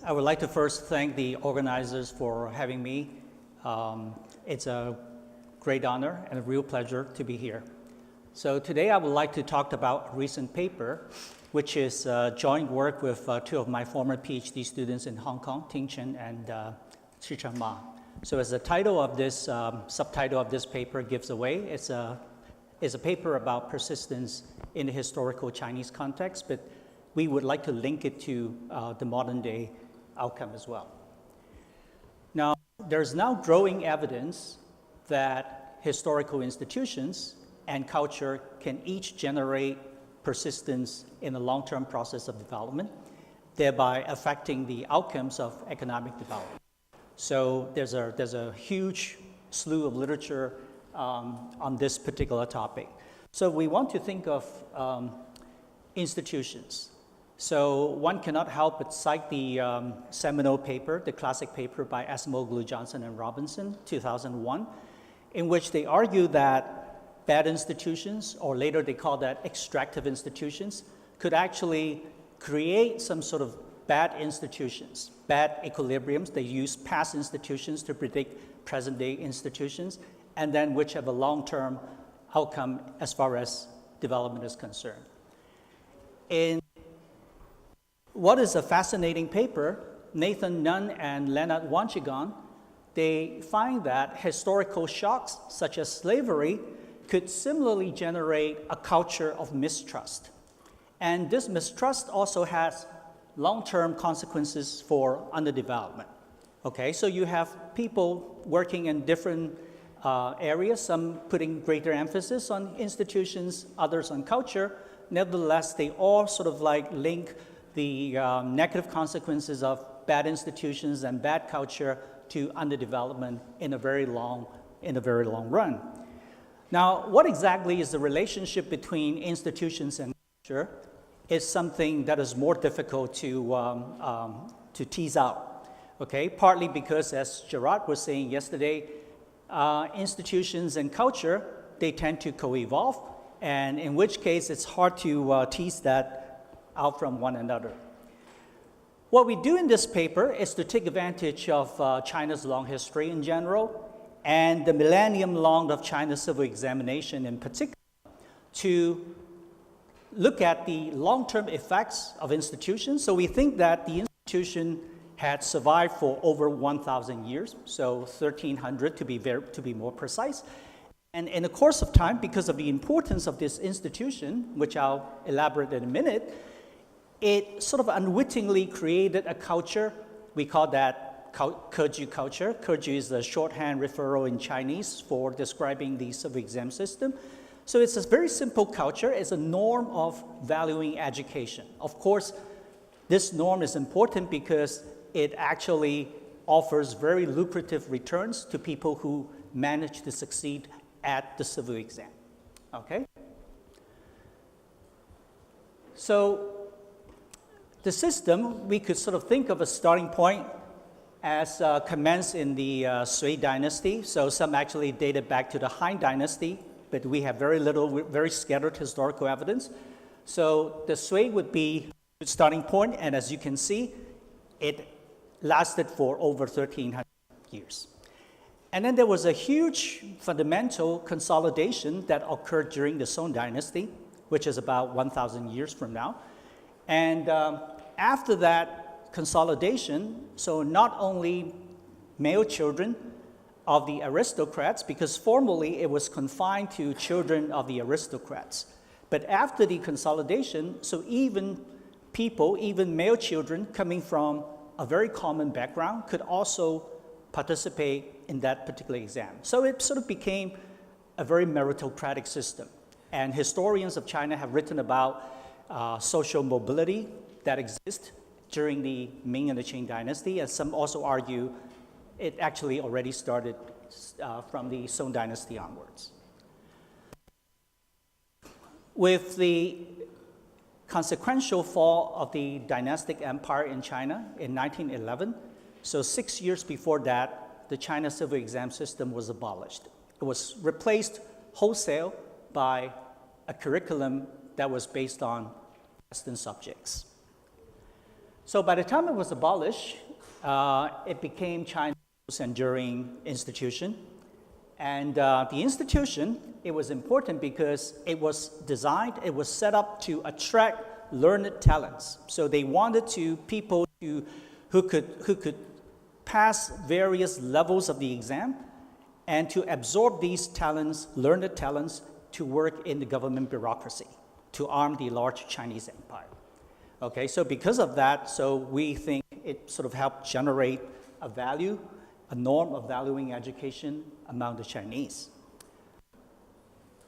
I would like to first thank the organizers for having me. It's a great honor and a real pleasure to be here. So today I would like to talk about a recent paper, which is joint work with two of my former PhD students in Hong Kong, Ting Chen and Chichang Ma. So as the title of this, subtitle of this paper gives away, it's a paper about persistence in the historical Chinese context, but we would like to link it to the modern day outcome as well. Now, there's now growing evidence that historical institutions and culture can each generate persistence in the long-term process of development, thereby affecting the outcomes of economic development. So there's a huge slew of literature on this particular topic. So we want to think of institutions. So one cannot help but cite the seminal paper, the classic paper by Acemoglu, Johnson, and Robinson, 2001, in which they argue that bad institutions, or later they call that extractive institutions, could actually create some sort of bad institutions, bad equilibriums. They use past institutions to predict present-day institutions, and then which have a long-term outcome as far as development is concerned. In what is a fascinating paper, Nathan Nunn and Leonard Wanchigon, they find that historical shocks such as slavery could similarly generate a culture of mistrust. And this mistrust also has long-term consequences for underdevelopment. Okay, so you have people working in different areas, some putting greater emphasis on institutions, others on culture. Nevertheless, they all sort of like link the negative consequences of bad institutions and bad culture to underdevelopment in a very long run. Now, what exactly is the relationship between institutions and culture is something that is more difficult to tease out. Okay, partly because, as Gerard was saying yesterday, institutions and culture, they tend to co-evolve, and in which case it's hard to tease that out from one another. What we do in this paper is to take advantage of China's long history in general and the millennium-long of China's civil examination in particular to look at the long-term effects of institutions. So we think that the institution had survived for over 1,000 years, so 1,300 to be more precise. And in the course of time, because of the importance of this institution, which I'll elaborate in a minute, it sort of unwittingly created a culture. We call that Keju culture. Keju is a shorthand referral in Chinese for describing the civil exam system. So it's a very simple culture. It's a norm of valuing education. Of course, this norm is important because it actually offers very lucrative returns to people who manage to succeed at the civil exam. Okay? So the system, we could sort of think of a starting point as commenced in the Sui dynasty. So some actually dated back to the Han dynasty, but we have very little, very scattered historical evidence. So the Sui would be the starting point, and as you can see, it lasted for over 1,300 years. And then there was a huge fundamental consolidation that occurred during the Song dynasty, which is about 1,000 years from now. And after that consolidation, so not only male children of the aristocrats, because formerly it was confined to children of the aristocrats, but after the consolidation, so even people, even male children coming from a very common background could also participate in that particular exam. So it sort of became a very meritocratic system. And historians of China have written about social mobility that exists during the Ming and the Qing dynasty, and some also argue it actually already started from the Song dynasty onwards. With the consequential fall of the dynastic empire in China in 1911, so 6 years before that, the China civil exam system was abolished. It was replaced wholesale by a curriculum that was based on Western subjects. So by the time it was abolished, it became China's most enduring institution. And the institution, it was important because it was designed, it was set up to attract learned talents. So they wanted people who could pass various levels of the exam and to absorb these talents, learned talents, to work in the government bureaucracy, to arm the large Chinese empire. Okay, so because of that, so we think it sort of helped generate a value, a norm of valuing education among the Chinese.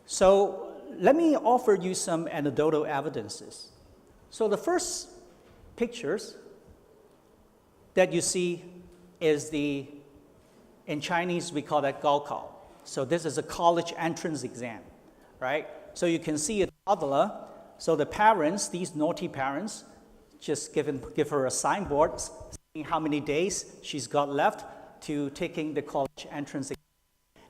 So let me offer you some anecdotal evidences. So the first pictures that you see is in Chinese we call that Gaokao. So this is a college entrance exam, right? So you can see a toddler. So the parents, these naughty parents, just give her a signboard saying how many days she's got left to taking the college entrance exam.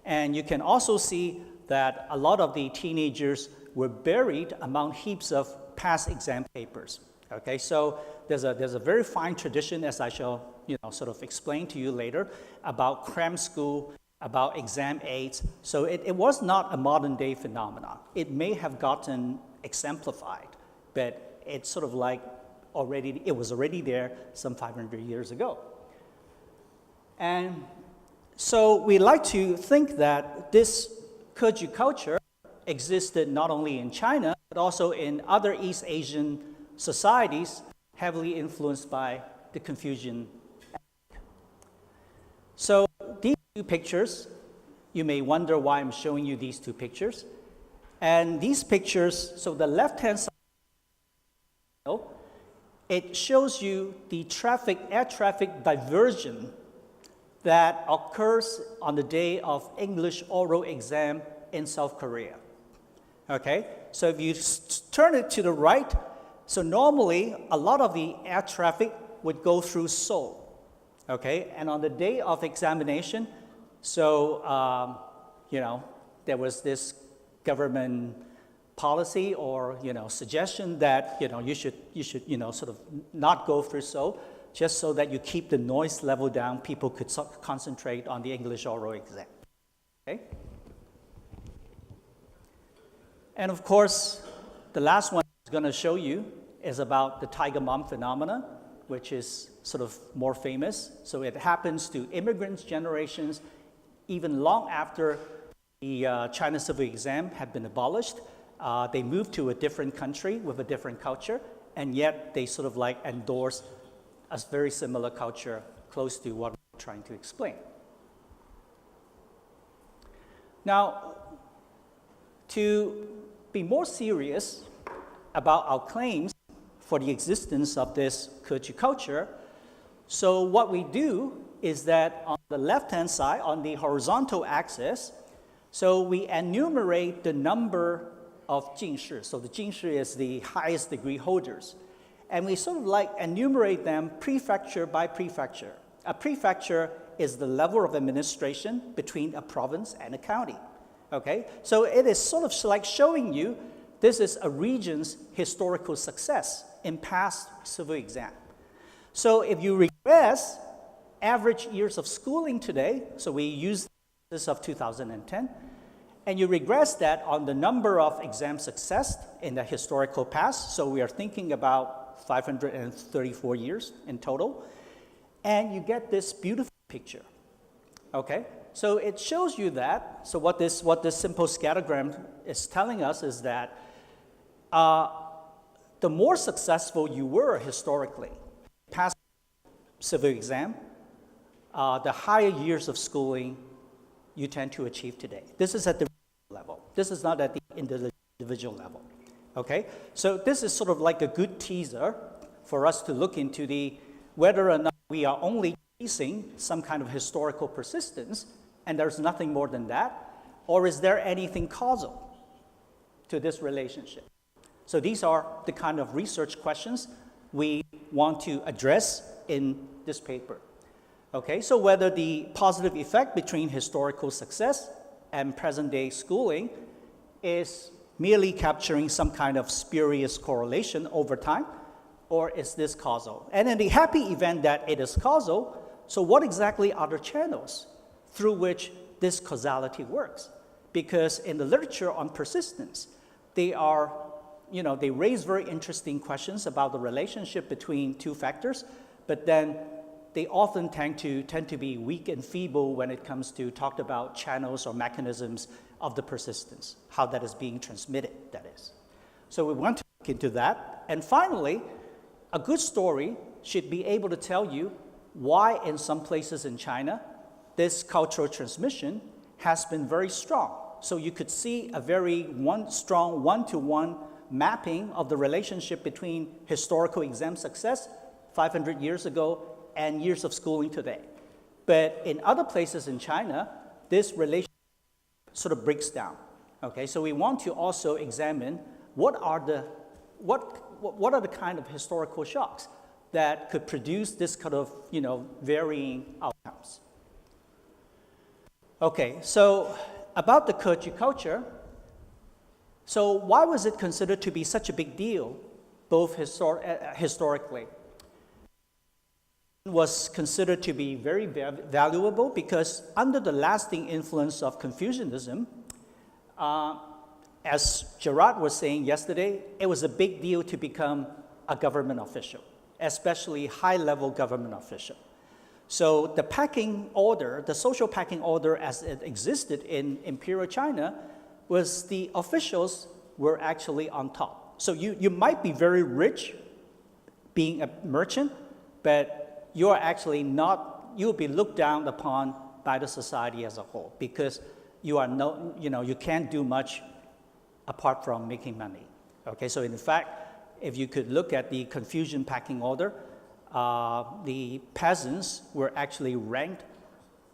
And you can also see that a lot of the teenagers were buried among heaps of past exam papers. Okay, so there's a very fine tradition, as I shall sort of explain to you later, about cram school, about exam aids. So it was not a modern day phenomenon. It may have gotten exemplified, but it's sort of like it was already there some 500 years ago. And so we like to think that this Keju culture existed not only in China, but also in other East Asian societies heavily influenced by the Confucian. So these two pictures, you may wonder why I'm showing you these two pictures. And these pictures, so the left-hand side, it shows you the air traffic diversion that occurs on the day of English oral exam in South Korea. Okay, so if you turn it to the right, so normally a lot of the air traffic would go through Seoul. Okay, and on the day of examination, so there was this government policy or suggestion that you should sort of not go through Seoul, just so that you keep the noise level down. People could concentrate on the English oral exam. Okay. And of course, the last one I'm going to show you is about the Tiger Mom phenomena, which is sort of more famous. So it happens to immigrants' generations even long after the China civil exam had been abolished. They moved to a different country with a different culture, and yet they sort of like endorse a very similar culture close to what we're trying to explain. Now, to be more serious about our claims for the existence of this Keju culture, so what we do is that on the left-hand side, on the horizontal axis, so we enumerate the number of jinshi. So the jinshi is the highest degree holders. And we sort of like enumerate them prefecture by prefecture. A prefecture is the level of administration between a province and a county. Okay? So it is sort of like showing you this is a region's historical success in past civil exam. So if you regress average years of schooling today, so we use this of 2010, and you regress that on the number of exam success in the historical past, so we are thinking about 534 years in total, and you get this beautiful picture. Okay, so it shows you that. So what this simple scattergram is telling us is that the more successful you were historically, past civil exam, the higher years of schooling you tend to achieve today. This is at the level. This is not at the individual level. Okay, so this is sort of like a good teaser for us to look into whether or not we are only chasing some kind of historical persistence and there's nothing more than that, or is there anything causal to this relationship? So these are the kind of research questions we want to address in this paper. Okay, so whether the positive effect between historical success and present-day schooling is merely capturing some kind of spurious correlation over time, or is this causal? And in the happy event that it is causal, so what exactly are the channels through which this causality works? Because in the literature on persistence, they raise very interesting questions about the relationship between two factors, but then they often tend to be weak and feeble when it comes to talk about channels or mechanisms of the persistence, how that is being transmitted, that is. So we want to look into that. And finally, a good story should be able to tell you why in some places in China, this cultural transmission has been very strong. So you could see a very strong one-to-one mapping of the relationship between historical exam success 500 years ago and years of schooling today. But in other places in China, this relationship sort of breaks down. Okay, so we want to also examine what are the kind of historical shocks that could produce this kind of varying outcomes. Okay, so about the Keju culture, so why was it considered to be such a big deal, both historically? It was considered to be very valuable because under the lasting influence of Confucianism, as Gerard was saying yesterday, it was a big deal to become a government official, especially high-level government official. So the packing order, the social packing order as it existed in Imperial China, was the officials were actually on top. So you might be very rich being a merchant, but you're actually not, you'll be looked down upon by the society as a whole because you can't do much apart from making money. Okay, so in fact, if you could look at the Confucian packing order, the peasants were actually ranked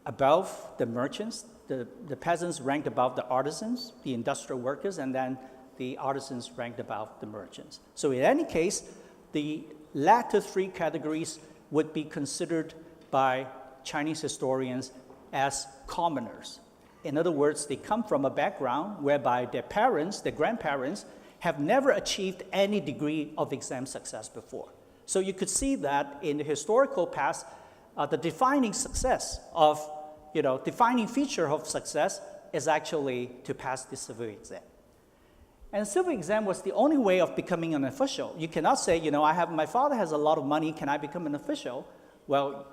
above the merchants. The peasants ranked above the artisans, the industrial workers, and then the artisans ranked above the merchants. So in any case, the latter three categories would be considered by Chinese historians as commoners. In other words, they come from a background whereby their parents, their grandparents, have never achieved any degree of exam success before. So you could see that in the historical past, the defining feature of success is actually to pass the civil exam. And civil exam was the only way of becoming an official. You cannot say, my father has a lot of money, can I become an official? Well,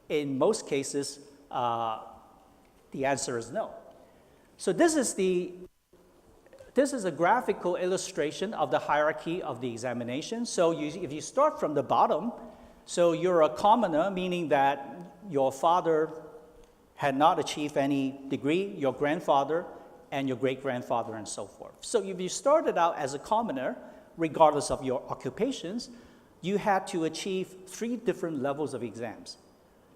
in most cases, the answer is no. So this is a graphical illustration of the hierarchy of the examination. So if you start from the bottom, so you're a commoner, meaning that your father had not achieved any degree, your grandfather, and your great-grandfather, and so forth. So if you started out as a commoner, regardless of your occupations, you had to achieve 3 different levels of exams.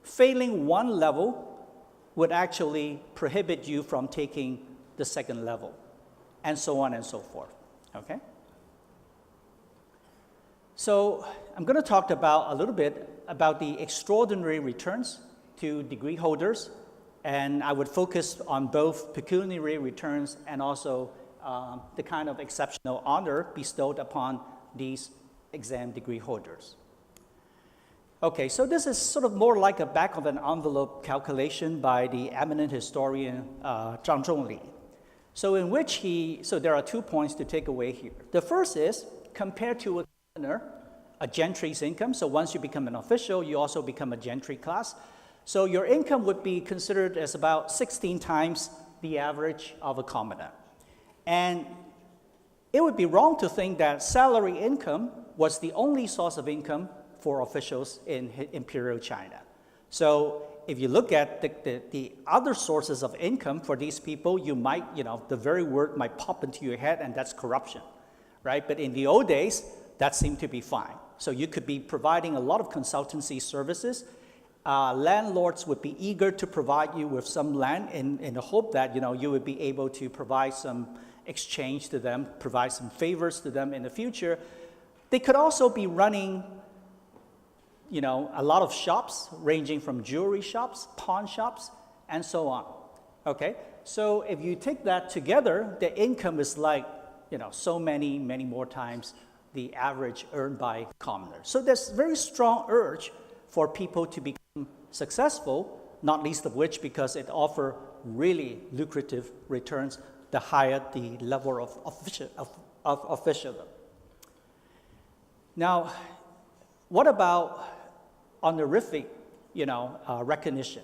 Failing one level would actually prohibit you from taking the second level, and so on and so forth, okay? So I'm going to talk a little bit about the extraordinary returns to degree holders, and I would focus on both pecuniary returns and also the kind of exceptional honor bestowed upon these exam degree holders. Okay, so this is sort of more like a back of an envelope calculation by the eminent historian Zhang Zhongli. So in which so there are 2 points to take away here. The first is, compared to a commoner, a gentry's income, so once you become an official, you also become a gentry class. So your income would be considered as about 16 times the average of a commoner. And it would be wrong to think that salary income was the only source of income for officials in Imperial China. So if you look at the other sources of income for these people, you might, the very word might pop into your head, and that's corruption, right? But in the old days, that seemed to be fine. So you could be providing a lot of consultancy services. Landlords would be eager to provide you with some land in the hope that, you would be able to provide some exchange to them, provide some favors to them in the future. They could also be running a lot of shops, ranging from jewelry shops, pawn shops, and so on, okay? So if you take that together, the income is like, so many more times the average earned by commoners. So there's very strong urge for people to become successful, not least of which because it offers really lucrative returns the higher the level of officialdom. Now, what about honorific, recognition?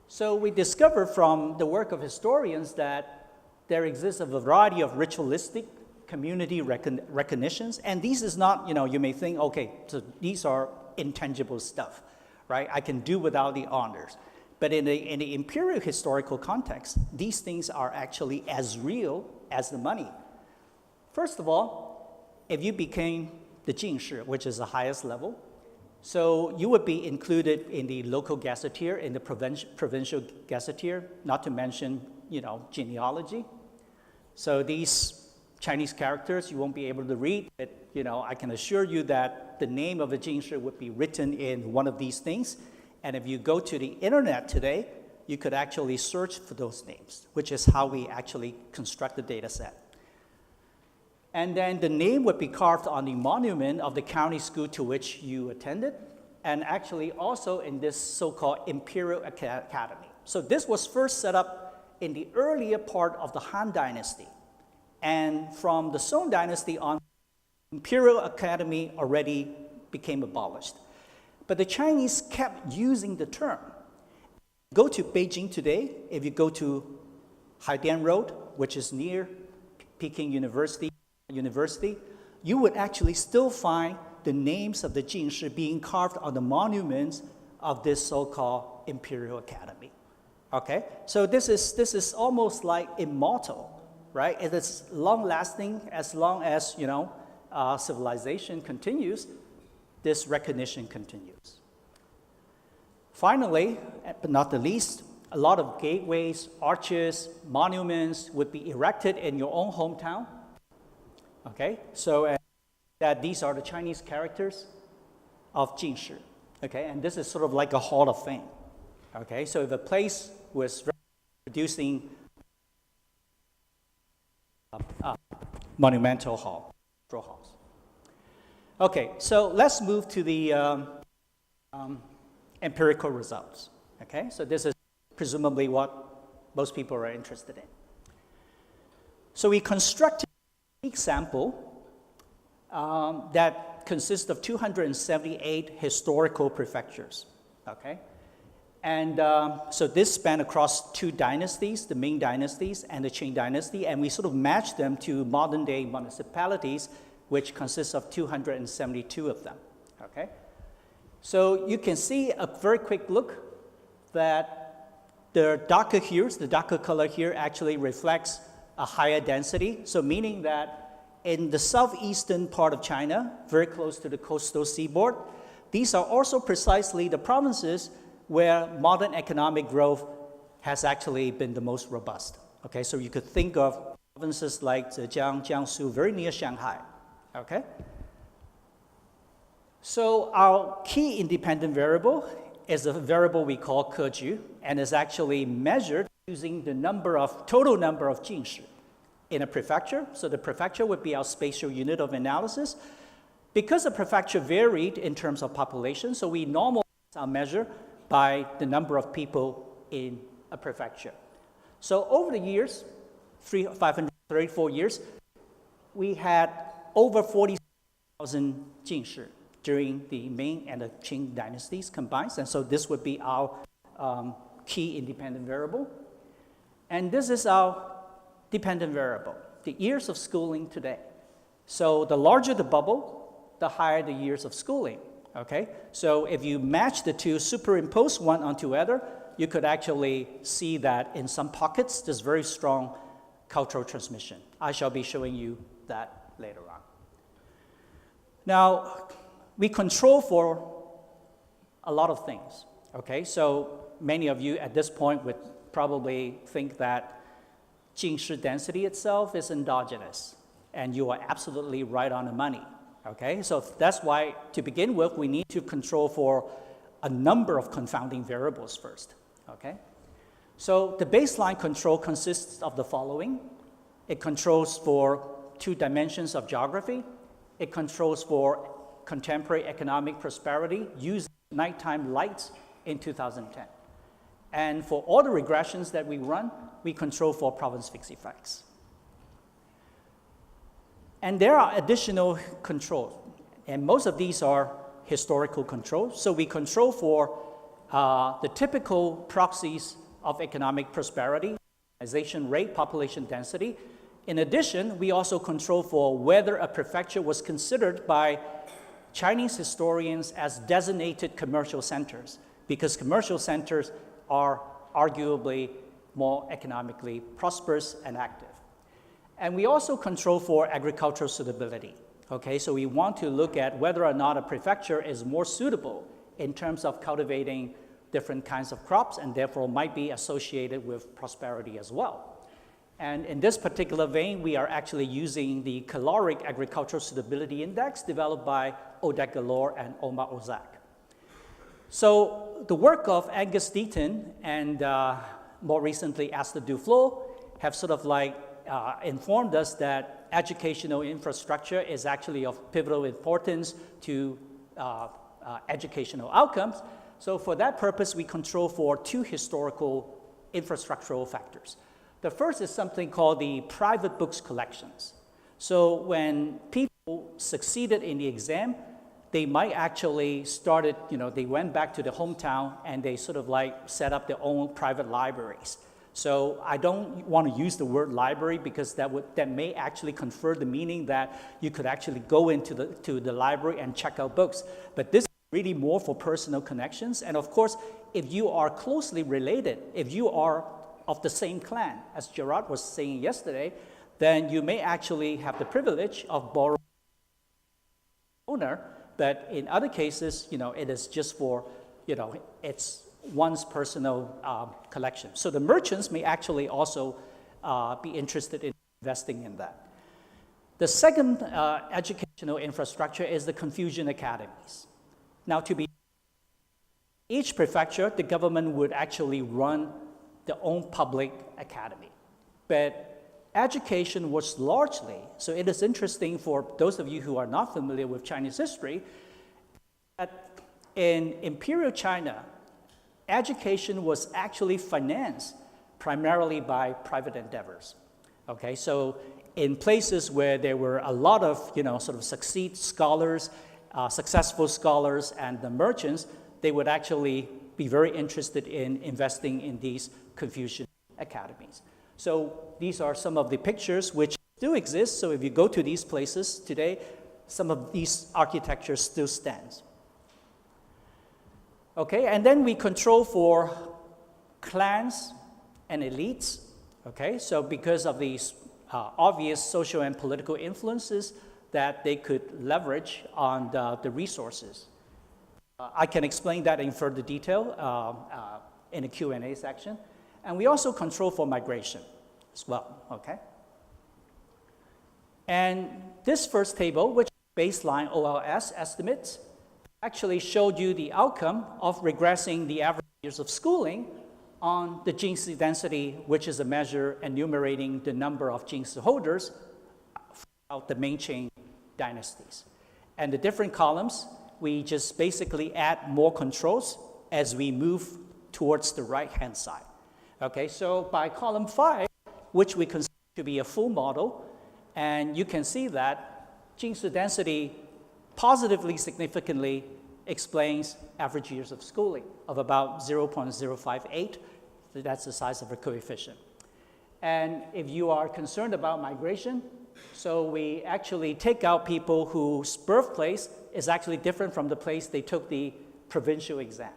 So we discover from the work of historians that there exists a variety of ritualistic community recognitions, and these is not, you may think, okay, so these are intangible stuff, right? I can do without the honors. But in the imperial historical context, these things are actually as real as the money. First of all, if you became the jinshi, which is the highest level, so you would be included in the local gazetteer, in the provincial gazetteer, not to mention, genealogy. So these Chinese characters you won't be able to read, but I can assure you that the name of a jinshi would be written in one of these things. And if you go to the internet today, you could actually search for those names, which is how we actually construct the data set. And then the name would be carved on the monument of the county school to which you attended, and actually also in this so-called Imperial Academy. So this was first set up in the earlier part of the Han Dynasty. And from the Song Dynasty on, Imperial Academy already became abolished. But the Chinese kept using the term. Go to Beijing today, if you go to Haidian Road, which is near Peking University, you would actually still find the names of the jinshi being carved on the monuments of this so-called Imperial Academy. Okay, so this is almost like immortal, right? It is long-lasting as long as civilization continues. This recognition continues. Finally, but not the least, a lot of gateways, arches, monuments would be erected in your own hometown. Okay, so that these are the Chinese characters of jinshi. Okay, and this is sort of like a hall of fame. Okay, so if a place was producing monumental halls. Okay, so let's move to the empirical results. Okay, so this is presumably what most people are interested in. So we constructed a sample that consists of 278 historical prefectures. Okay, and so this span across two dynasties, the Ming dynasties and the Qing dynasty, and we sort of matched them to modern-day municipalities, which consists of 272 of them. Okay, so you can see a very quick look that the darker hues, the darker color here actually reflects a higher density. So meaning that in the southeastern part of China, very close to the coastal seaboard, these are also precisely the provinces where modern economic growth has actually been the most robust. Okay, so you could think of provinces like Zhejiang, Jiangsu, very near Shanghai. Okay? So our key independent variable is a variable we call Keju, and is actually measured using the total number of jinshi in a prefecture. So the prefecture would be our spatial unit of analysis. Because the prefecture varied in terms of population, so we normalize our measure by the number of people in a prefecture. So over the years, 534 years, we had over 40,000 jinshi during the Ming and the Qing dynasties combined. And so this would be our key independent variable. And this is our dependent variable, the years of schooling today. So the larger the bubble, the higher the years of schooling. Okay? So if you match the two, superimpose one onto other, you could actually see that in some pockets, there's very strong cultural transmission. I shall be showing you that later on. Now, we control for a lot of things. Okay? So many of you at this point would probably think that jinshi density itself is endogenous, and you are absolutely right on the money. Okay, so that's why, to begin with, we need to control for a number of confounding variables first. Okay, so the baseline control consists of the following. It controls for two dimensions of geography It controls for contemporary economic prosperity using nighttime lights in 2010. And for all the regressions that we run, we control for province fixed effects. And there are additional controls, and most of these are historical controls. So we control for the typical proxies of economic prosperity, urbanization rate, population density. In addition, we also control for whether a prefecture was considered by Chinese historians as designated commercial centers, because commercial centers are arguably more economically prosperous and active. And we also control for agricultural suitability. Okay, so we want to look at whether or not a prefecture is more suitable in terms of cultivating different kinds of crops and therefore might be associated with prosperity as well. And in this particular vein, we are actually using the Caloric Agricultural Suitability Index developed by Odette Galore and Omar Ozak. So the work of Angus Deaton and more recently Esther Duflo have sort of like informed us that educational infrastructure is actually of pivotal importance to educational outcomes. So for that purpose, we control for two historical infrastructural factors. The first is something called the private books collections. So when people succeeded in the exam, they might actually started, they went back to the hometown and they sort of like set up their own private libraries. So I don't want to use the word library because that may actually confer the meaning that you could actually go into the library and check out books. But this is really more for personal connections. And of course, if you are closely related, if you are of the same clan, as Gerard was saying yesterday, then you may actually have the privilege of borrowing owner. But in other cases, it is just for, it's one's personal collection. So the merchants may actually also be interested in investing in that. The second educational infrastructure is the Confucian Academies. Now, each prefecture, the government would actually run their own public academy. But education was largely, so it is interesting for those of you who are not familiar with Chinese history, that in Imperial China, education was actually financed primarily by private endeavors. Okay, so in places where there were a lot of, sort of successful scholars and the merchants, they would actually be very interested in investing in these Confucian academies. So these are some of the pictures which still exist. So if you go to these places today, some of these architecture still stands. Okay, and then we control for clans and elites. Okay, so because of these obvious social and political influences that they could leverage on the resources. I can explain that in further detail in the Q&A section. And we also control for migration as well, okay? And this first table, which is baseline OLS estimates, actually showed you the outcome of regressing the average years of schooling on the Jinx density, which is a measure enumerating the number of Jinx holders throughout the main chain dynasties. And the different columns, we just basically add more controls as we move towards the right-hand side. Okay, so by column 5, which we consider to be a full model, and you can see that Jinx density positively significantly explains average years of schooling of about 0.058. So that's the size of a coefficient. And if you are concerned about migration, so we actually take out people whose birthplace is actually different from the place they took the provincial exam.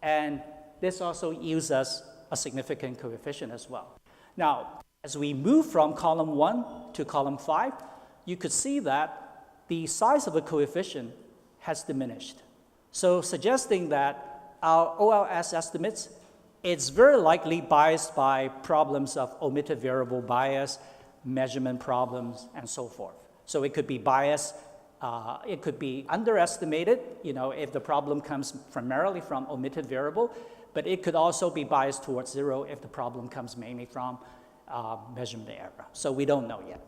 And this also yields us a significant coefficient as well. Now, as we move from column 1 to column 5, you could see that the size of the coefficient has diminished. So suggesting that our OLS estimates, it's very likely biased by problems of omitted variable bias, measurement problems, and so forth. So it could be biased, it could be underestimated, if the problem comes primarily from omitted variable, but it could also be biased towards 0 if the problem comes mainly from measurement error. So we don't know yet.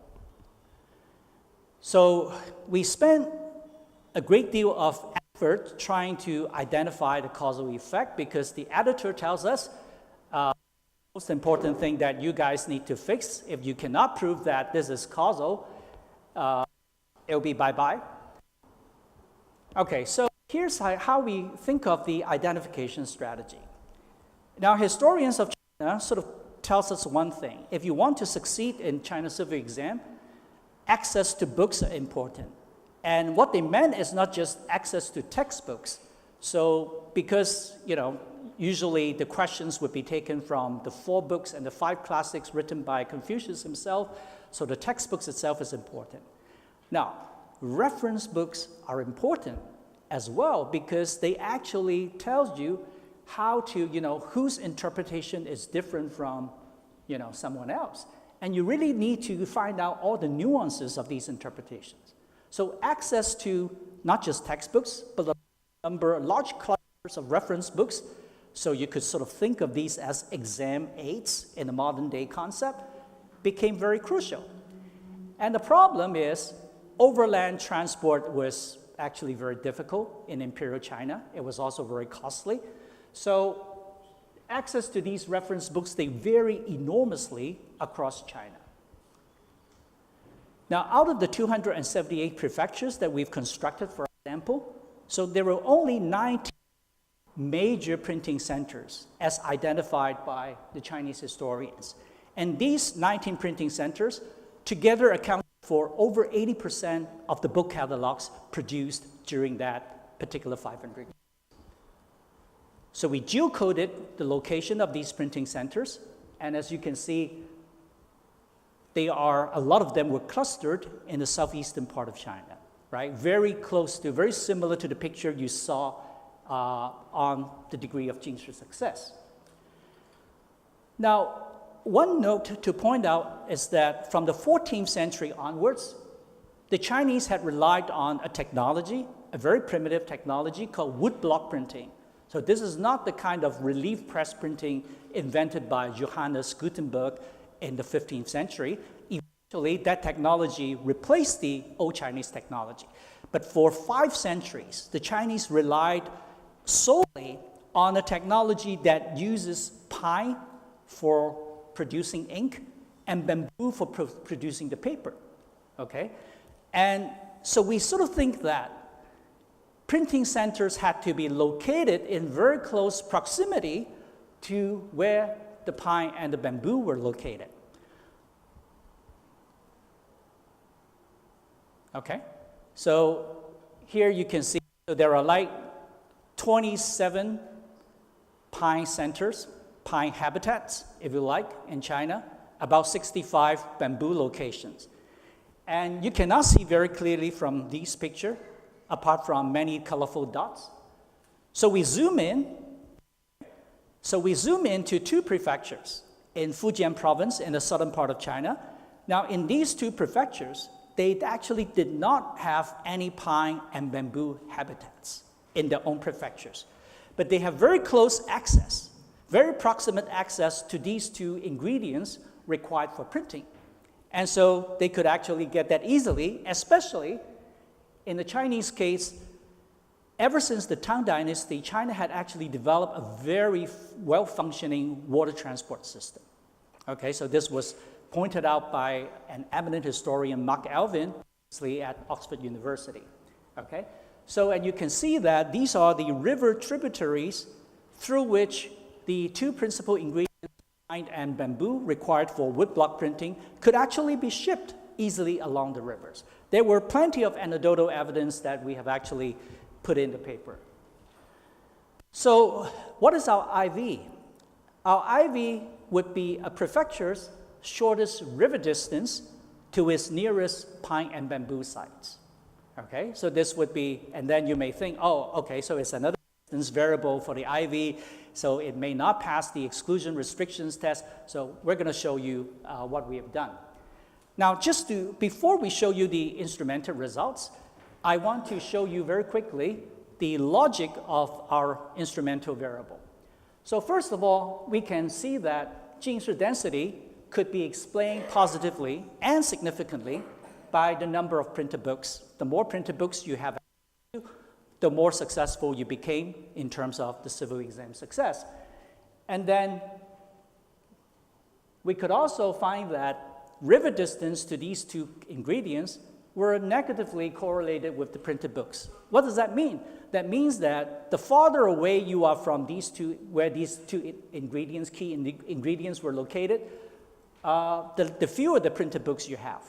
So we spent a great deal of effort trying to identify the causal effect because the editor tells us the most important thing that you guys need to fix, if you cannot prove that this is causal, it'll be bye-bye. Okay, so here's how we think of the identification strategy. Now, historians of China sort of tells us one thing. If you want to succeed in China Civil Exam, access to books are important. And what they meant is not just access to textbooks. So because, usually the questions would be taken from the 4 books and the 5 classics written by Confucius himself, so the textbooks itself is important. Now, reference books are important as well because they actually tells you how to, whose interpretation is different from, someone else. And you really need to find out all the nuances of these interpretations. So access to not just textbooks, but a large clusters of reference books. So you could sort of think of these as exam aids in the modern day concept, became very crucial. And the problem is overland transport was actually very difficult in Imperial China. It was also very costly. So access to these reference books, they vary enormously across China. Now, out of the 278 prefectures that we've constructed, for example, so there were only 19 major printing centers as identified by the Chinese historians. And these 19 printing centers together account for over 80% of the book catalogs produced during that particular 500 years. So we geocoded the location of these printing centers, and as you can see, a lot of them were clustered in the southeastern part of China, right? Very similar to the picture you saw on the degree of Jinshi success. Now, one note to point out is that from the 14th century onwards, the Chinese had relied on a technology, a very primitive technology called woodblock printing. So this is not the kind of relief press printing invented by Johannes Gutenberg in the 15th century. Eventually, that technology replaced the old Chinese technology. But for 5 centuries, the Chinese relied solely on a technology that uses pine for producing ink and bamboo for producing the paper, okay? And so we sort of think that printing centers had to be located in very close proximity to where the pine and the bamboo were located. Okay, so here you can see there are like 27 pine centers, pine habitats, if you like, in China, about 65 bamboo locations. And you cannot see very clearly from this picture, apart from many colorful dots. So we zoom in. So we zoom into 2 prefectures in Fujian province in the southern part of China. Now, in these 2 prefectures, they actually did not have any pine and bamboo habitats in their own prefectures. But they have very close access, very proximate access to these 2 ingredients required for printing. And so they could actually get that easily, especially in the Chinese case. Ever since the Tang Dynasty, China had actually developed a very well-functioning water transport system. Okay, so this was pointed out by an eminent historian, Mark Alvin, at Oxford University. Okay, so and you can see that these are the river tributaries through which the 2 principal ingredients, pine and bamboo, required for woodblock printing could actually be shipped easily along the rivers. There were plenty of anecdotal evidence that we have actually put in the paper. So what is our IV? Our IV would be a prefecture's shortest river distance to its nearest pine and bamboo sites. Okay, so this would be, and then you may think, oh, okay, so it's another distance variable for the IV, so it may not pass the exclusion restrictions test. So we're going to show you what we have done. Now, before we show you the instrumental results, I want to show you very quickly the logic of our instrumental variable. So first of all, we can see that Jinshi density could be explained positively and significantly by the number of printed books. The more printed books you have, the more successful you became in terms of the civil exam success. And then we could also find that river distance to these two ingredients were negatively correlated with the printed books. What does that mean? That means that the farther away you are from these two, where these two ingredients, key ingredients were located, the fewer the printed books you have.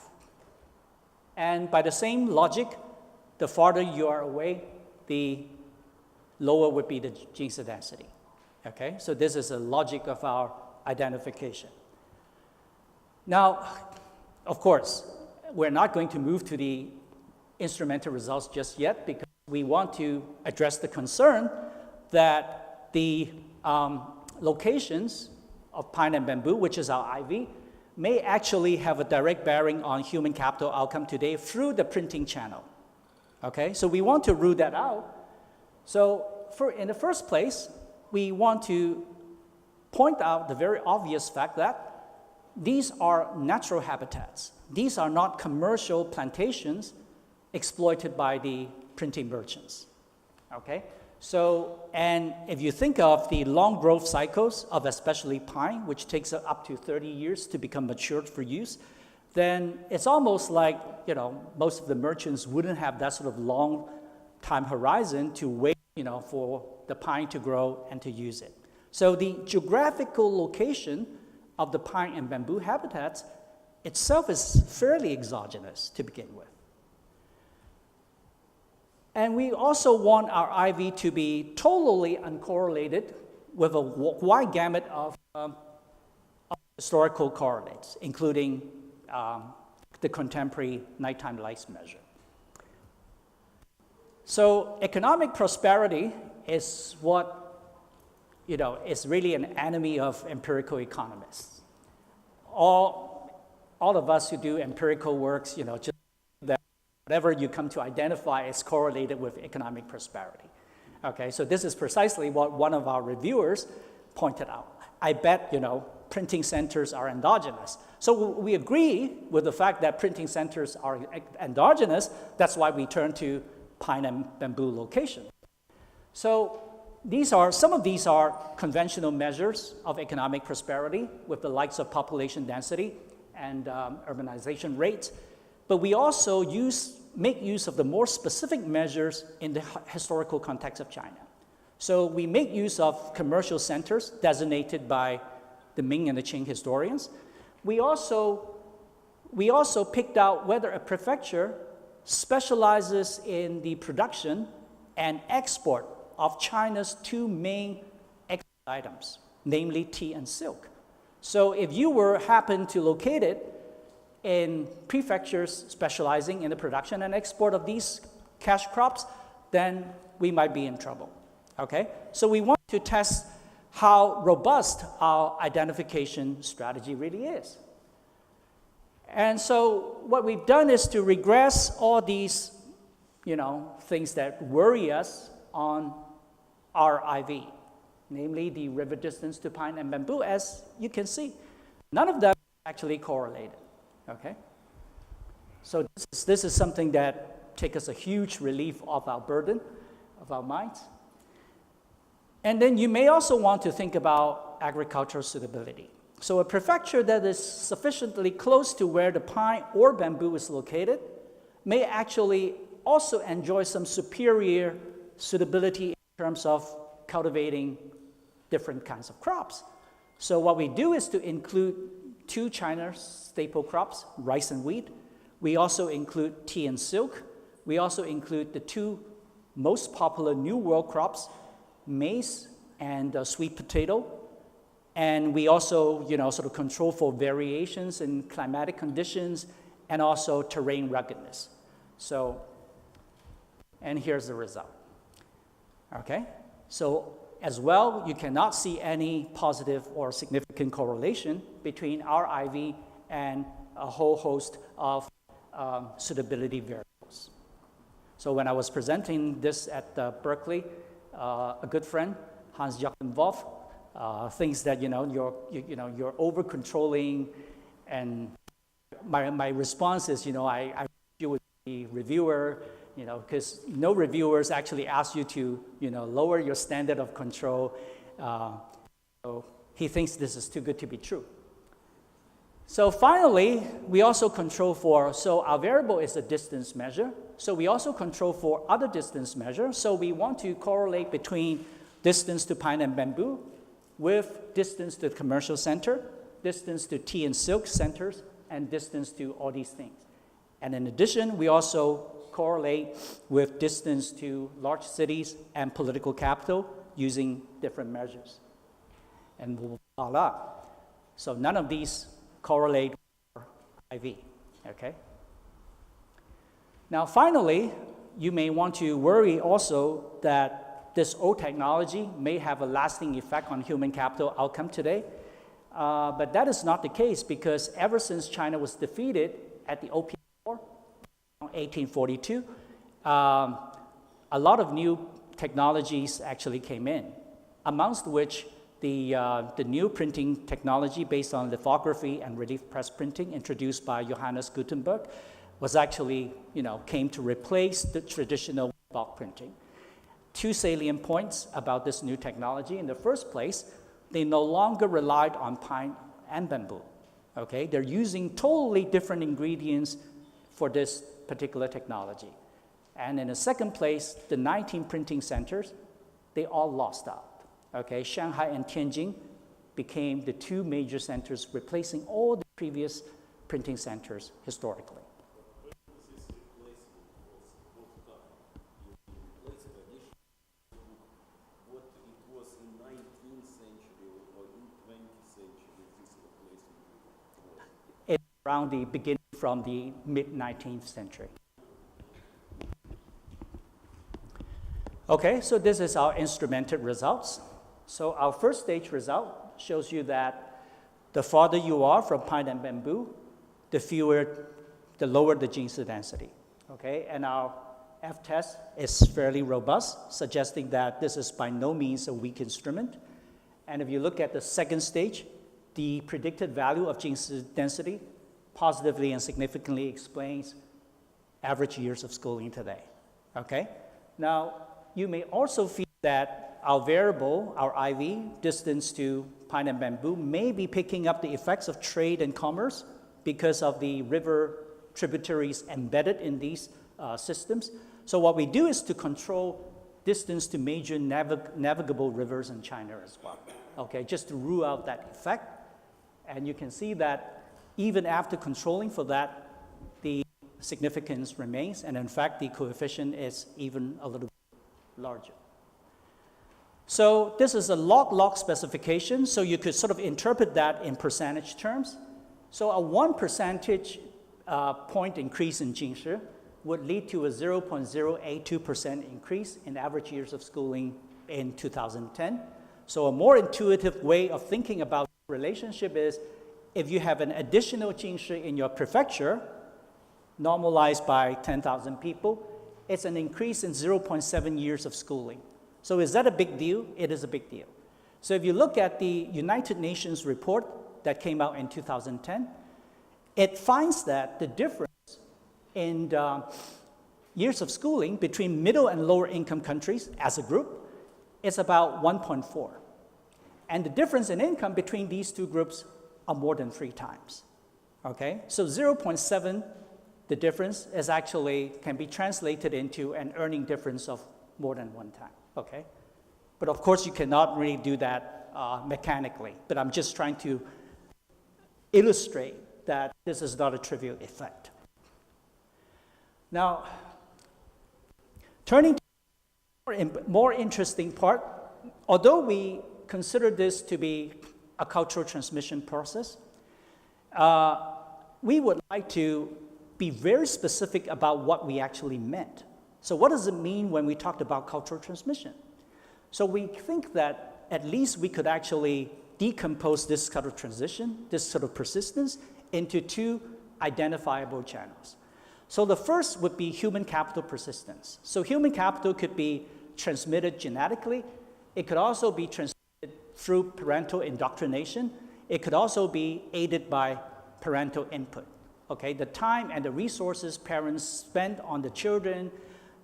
And by the same logic, the farther you are away, the lower would be the Jinx density. Okay, so this is the logic of our identification. Now, of course, we're not going to move to the instrumental results just yet because we want to address the concern that the locations of pine and bamboo, which is our IV, may actually have a direct bearing on human capital outcome today through the printing channel. Okay, so we want to rule that out. So in the first place, we want to point out the very obvious fact that these are natural habitats. These are not commercial plantations exploited by the printing merchants. Okay, so, and if you think of the long growth cycles of especially pine, which takes up to 30 years to become matured for use, then it's almost like, you know, most of the merchants wouldn't have that sort of long time horizon to wait, you know, for the pine to grow and to use it. So the geographical location of the pine and bamboo habitats itself is fairly exogenous to begin with. And we also want our IV to be totally uncorrelated with a wide gamut of historical correlates, including the contemporary nighttime light measure. So economic prosperity is what, you know, is really an enemy of empirical economists. All of us who do empirical works, you know, just that whatever you come to identify is correlated with economic prosperity. Okay, so this is precisely what one of our reviewers pointed out. I bet, you know, printing centers are endogenous. So we agree with the fact that printing centers are endogenous. That's why we turn to pine and bamboo location. So some of these are conventional measures of economic prosperity with the likes of population density and urbanization rates. But we also make use of the more specific measures in the historical context of China. So we make use of commercial centers designated by the Ming and the Qing historians. We also picked out whether a prefecture specializes in the production and export of China's two main export items, namely tea and silk. So if you happen to locate it in prefectures specializing in the production and export of these cash crops, then we might be in trouble, okay? So we want to test how robust our identification strategy really is. And so what we've done is to regress all these, you know, things that worry us on our IV, namely the river distance to pine and bamboo. As you can see, none of them actually correlated, okay? So this is something that takes us a huge relief of our burden, of our minds. And then you may also want to think about agricultural suitability. So a prefecture that is sufficiently close to where the pine or bamboo is located may actually also enjoy some superior suitability in terms of cultivating different kinds of crops. So what we do is to include two China's staple crops, rice and wheat. We also include tea and silk. We also include the two most popular New World crops, maize and sweet potato. And we also, you know, sort of control for variations in climatic conditions and also terrain ruggedness. So, and here's the result. Okay, so as well, you cannot see any positive or significant correlation between our IV and a whole host of suitability variables. So when I was presenting this at Berkeley, a good friend, Hans-Joachim Wolff, thinks that, you know, you're over controlling, and my response is, you know, I you would be reviewer, because no reviewers actually ask you to, lower your standard of control. So he thinks this is too good to be true. So finally, we also control so our variable is a distance measure. So we also control for other distance measures. So we want to correlate between distance to pine and bamboo with distance to the commercial center, distance to tea and silk centers, and distance to all these things. And in addition, we also correlate with distance to large cities and political capital using different measures. And voila. So none of these correlate with IV, okay? Now finally, you may want to worry also that this old technology may have a lasting effect on human capital outcome today. But that is not the case, because ever since China was defeated at the Opium War in 1842, a lot of new technologies actually came in, amongst which the new printing technology based on lithography and relief press printing introduced by Johannes Gutenberg was actually, came to replace the traditional woodblock printing. Two salient points about this new technology. In the first place, they no longer relied on pine and bamboo, okay? They're using totally different ingredients for this particular technology. And in the second place, the 19 printing centers, they all lost out, okay? Shanghai and Tianjin became the two major centers, replacing all the previous printing centers historically. Around the beginning from the mid-19th century. Okay, so this is our instrumented results. So our first stage result shows you that the farther you are from pine and bamboo, the lower the Jinshi density. Okay, and our F-test is fairly robust, suggesting that this is by no means a weak instrument. And if you look at the second stage, the predicted value of Jinshi density positively and significantly explains average years of schooling today, okay? Now, you may also feel that our variable, our IV, distance to pine and bamboo, may be picking up the effects of trade and commerce because of the river tributaries embedded in these systems. So what we do is to control distance to major navigable rivers in China as well, okay? Just to rule out that effect. And you can see that even after controlling for that, the significance remains, and in fact, the coefficient is even a little bit larger. So this is a log-log specification, so you could sort of interpret that in percentage terms. So a 1 percentage point increase in Jinshi would lead to a 0.082% increase in average years of schooling in 2010. So a more intuitive way of thinking about the relationship is, if you have an additional Jinshi in your prefecture, normalized by 10,000 people, it's an increase in 0.7 years of schooling. So is that a big deal? It is a big deal. So if you look at the United Nations report that came out in 2010, it finds that the difference in years of schooling between middle and lower income countries as a group is about 1.4. And the difference in income between these two groups are more than 3 times, okay? So 0.7, the difference is actually, can be translated into an earning difference of more than 1 time, okay? But of course, you cannot really do that mechanically, but I'm just trying to illustrate that this is not a trivial effect. Now, turning to the more interesting part, although we consider this to be a cultural transmission process, we would like to be very specific about what we actually meant. So what does it mean when we talked about cultural transmission? So we think that at least we could actually decompose this sort of transition, this sort of persistence, into 2 identifiable channels. So the first would be human capital persistence. So human capital could be transmitted genetically. It could also be transmitted through parental indoctrination. It could also be aided by parental input. Okay, the time and the resources parents spend on the children,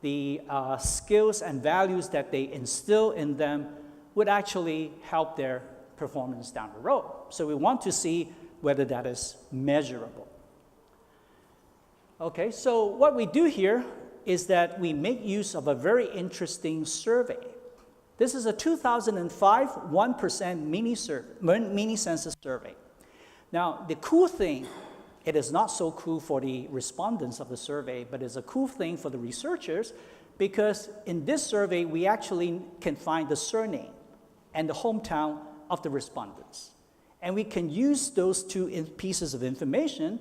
the skills and values that they instill in them would actually help their performance down the road. So we want to see whether that is measurable. Okay, so what we do here is that we make use of a very interesting survey. This is a 2005 1% mini census survey. Now, the cool thing, it is not so cool for the respondents of the survey, but it's a cool thing for the researchers, because in this survey, we actually can find the surname and the hometown of the respondents. And we can use those two pieces of information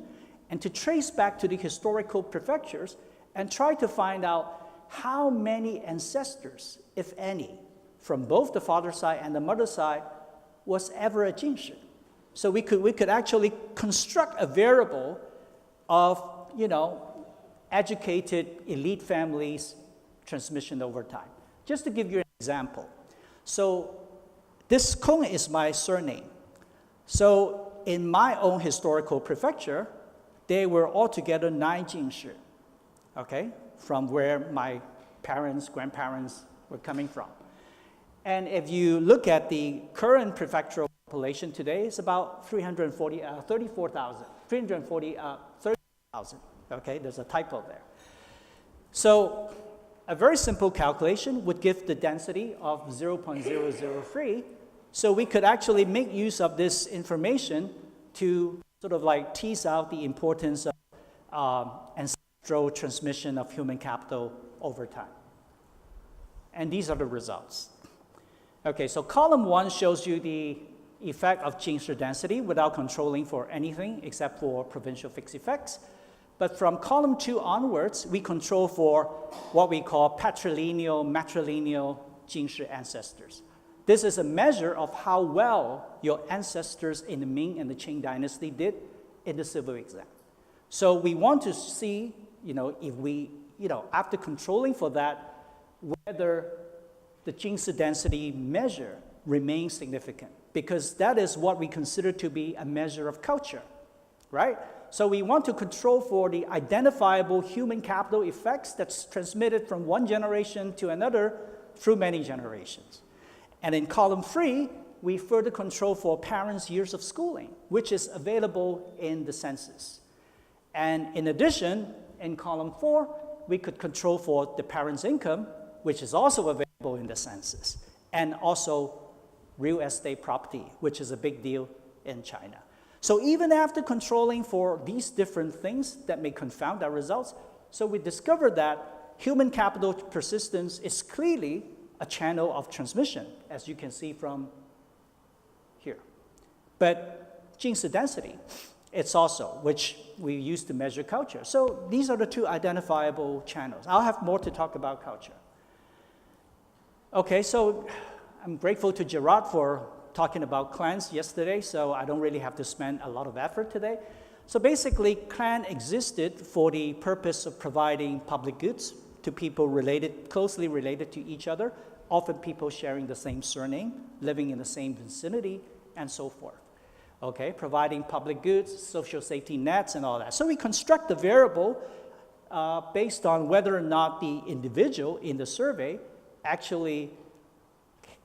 and to trace back to the historical prefectures and try to find out how many ancestors, if any, from both the father side and the mother side was ever a jinshi. So we could actually construct a variable of, educated elite families transmission over time. Just to give you an example. So this Kong is my surname. So in my own historical prefecture, there were altogether 9 jinshi, okay, from where my parents, grandparents were coming from. And if you look at the current prefectural population today, it's about 30,000. Okay, there's a typo there. So a very simple calculation would give the density of 0.003. So we could actually make use of this information to sort of like tease out the importance of ancestral transmission of human capital over time. And these are the results. Okay, so column 1 shows you the effect of jinshi density without controlling for anything except for provincial fixed effects. But from column 2 onwards, we control for what we call patrilineal, matrilineal jinshi ancestors. This is a measure of how well your ancestors in the Ming and the Qing dynasty did in the civil exam. So we want to see, if we, after controlling for that, whether the jinshi density measure remains significant, because that is what we consider to be a measure of culture, right? So we want to control for the identifiable human capital effects that's transmitted from one generation to another through many generations. And in column 3, we further control for parents' years of schooling, which is available in the census. And in addition, in column 4, we could control for the parents' income, which is also available in the census, and also real estate property, which is a big deal in China. So even after controlling for these different things that may confound our results, so we discovered that human capital persistence is clearly a channel of transmission, as you can see from here. But jinshi density, it's also, which we use to measure culture. So these are the 2 identifiable channels. I'll have more to talk about culture. Okay, so I'm grateful to Gerard for talking about clans yesterday, so I don't really have to spend a lot of effort today. So basically, clan existed for the purpose of providing public goods to people closely related to each other, often people sharing the same surname, living in the same vicinity, and so forth. Okay, providing public goods, social safety nets, and all that. So we construct the variable based on whether or not the individual in the survey actually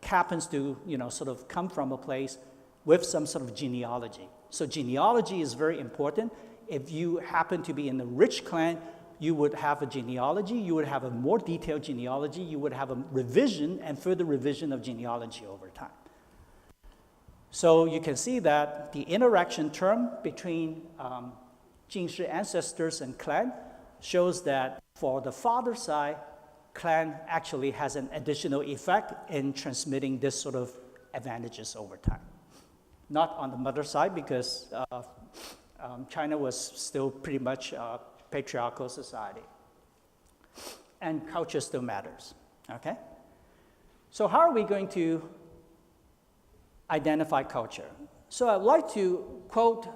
happens to, sort of come from a place with some sort of genealogy. So genealogy is very important. If you happen to be in a rich clan, you would have a genealogy, you would have a more detailed genealogy, you would have a revision and further revision of genealogy over time. So you can see that the interaction term between jinshi ancestors and clan shows that for the father side, clan actually has an additional effect in transmitting this sort of advantages over time. Not on the mother side, because China was still pretty much a patriarchal society. And culture still matters, okay? So how are we going to identify culture? So I'd like to quote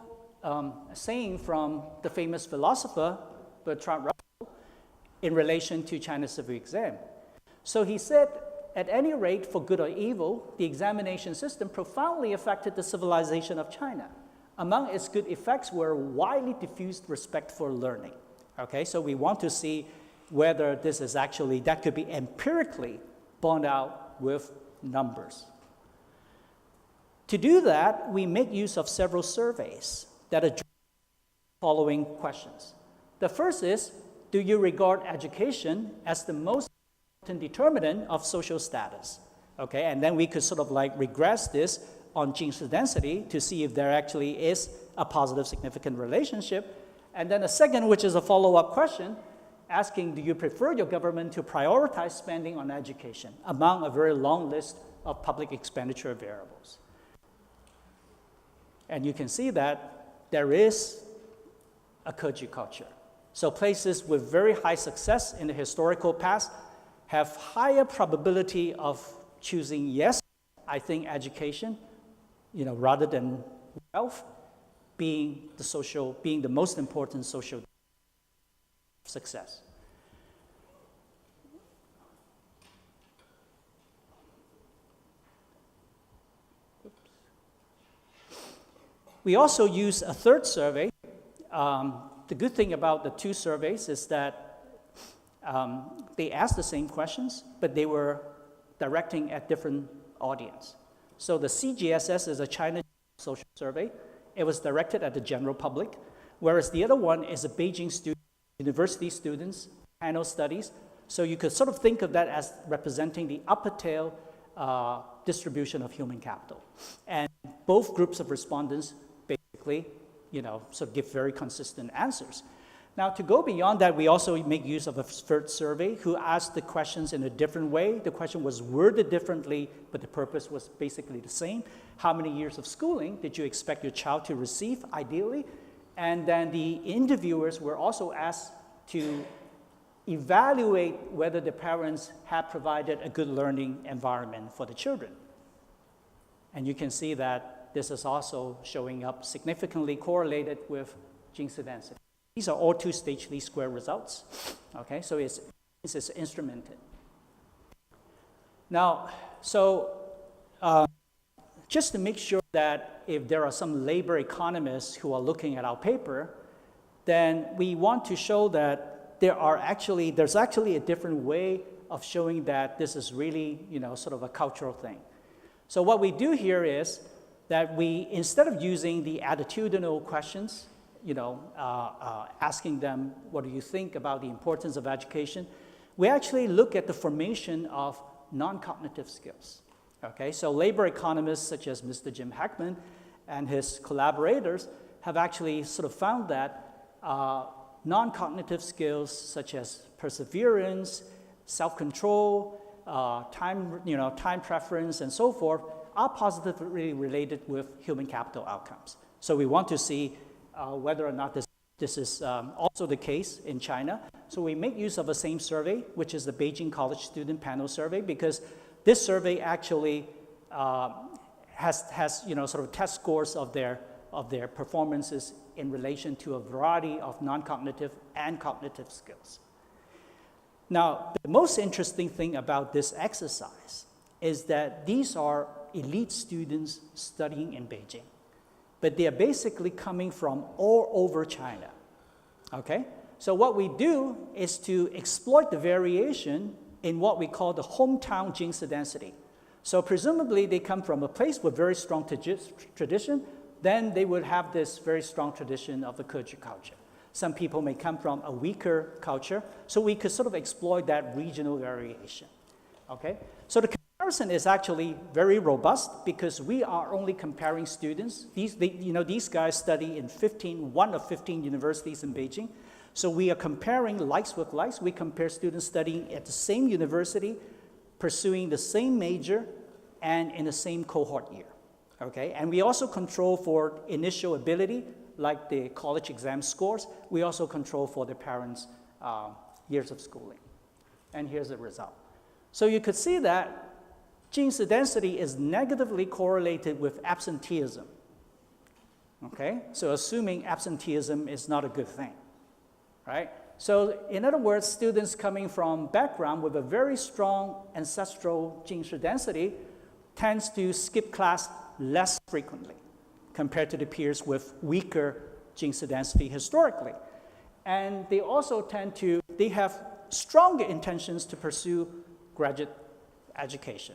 a saying from the famous philosopher Bertrand Russell in relation to China's civil exam. So he said, at any rate, for good or evil, the examination system profoundly affected the civilization of China. among its good effects were widely diffused respect for learning. Okay, so we want to see whether this is actually, that could be empirically borne out with numbers. To do that, we make use of several surveys that address the following questions. The first is, do you regard education as the most important determinant of social status? Okay, and then we could sort of like regress this on Jinx density to see if there actually is a positive significant relationship. And then a second, which is a follow-up question, asking, do you prefer your government to prioritize spending on education among a very long list of public expenditure variables? And you can see that there is a Keju culture. So places with very high success in the historical past have higher probability of choosing yes, I think education, rather than wealth, being the most important social success. We also use a third survey. The good thing about the two surveys is that they asked the same questions, but they were directing at different audience. So the CGSS is a China social survey. It was directed at the general public, whereas the other one is a Beijing student, university students, panel studies. So you could sort of think of that as representing the upper tail distribution of human capital. And both groups of respondents basically, sort of give very consistent answers. Now, to go beyond that, we also make use of a third survey who asked the questions in a different way. The question was worded differently, but the purpose was basically the same. How many years of schooling did you expect your child to receive, ideally? And then the interviewers were also asked to evaluate whether the parents had provided a good learning environment for the children. And you can see that this is also showing up significantly correlated with Jinx density. These are all two-stage least square results. Okay, so it's instrumented. Now, just to make sure that if there are some labor economists who are looking at our paper, then we want to show that there's actually a different way of showing that this is really, sort of a cultural thing. So what we do here is that we, instead of using the attitudinal questions, asking them, what do you think about the importance of education? We actually look at the formation of non-cognitive skills. Okay, so labor economists such as Mr. Jim Heckman and his collaborators have actually sort of found that non-cognitive skills such as perseverance, self-control, time preference, and so forth are positively related with human capital outcomes. So we want to see whether or not this is also the case in China. So we make use of the same survey, which is the Beijing College Student Panel Survey, because this survey actually has sort of test scores of their performances in relation to a variety of non-cognitive and cognitive skills. Now, the most interesting thing about this exercise is that these are elite students studying in Beijing, but they are basically coming from all over China. Okay? So what we do is to exploit the variation in what we call the hometown Jinx density. So presumably they come from a place with very strong tradition, then they would have this very strong tradition of the Keju culture. Some people may come from a weaker culture, so we could sort of exploit that regional variation. Okay? So the comparison is actually very robust because we are only comparing students. These guys study in one of 15 universities in Beijing. So we are comparing likes with likes. We compare students studying at the same university, pursuing the same major, and in the same cohort year. Okay? And we also control for initial ability, like the college exam scores. We also control for the parents' years of schooling. And here's the result. So you could see that Jinx density is negatively correlated with absenteeism. Okay? So assuming absenteeism is not a good thing. Right? So in other words, students coming from background with a very strong ancestral Jinx density tends to skip class less frequently compared to the peers with weaker Jinshi density historically. And they also they have stronger intentions to pursue graduate education.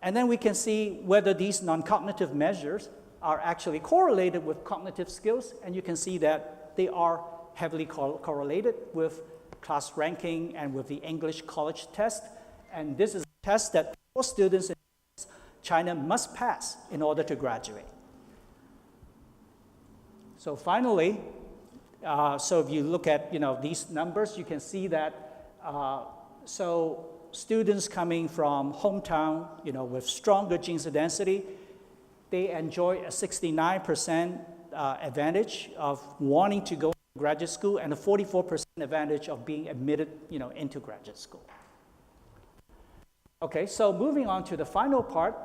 And then we can see whether these non-cognitive measures are actually correlated with cognitive skills, and you can see that they are heavily correlated with class ranking and with the English college test. And this is a test that all students in China must pass in order to graduate. So finally, so if you look at these numbers, you can see that so students coming from hometown with stronger Jinshi density, they enjoy a 69% advantage of wanting to go to graduate school and a 44% advantage of being admitted into graduate school. Okay, so moving on to the final part,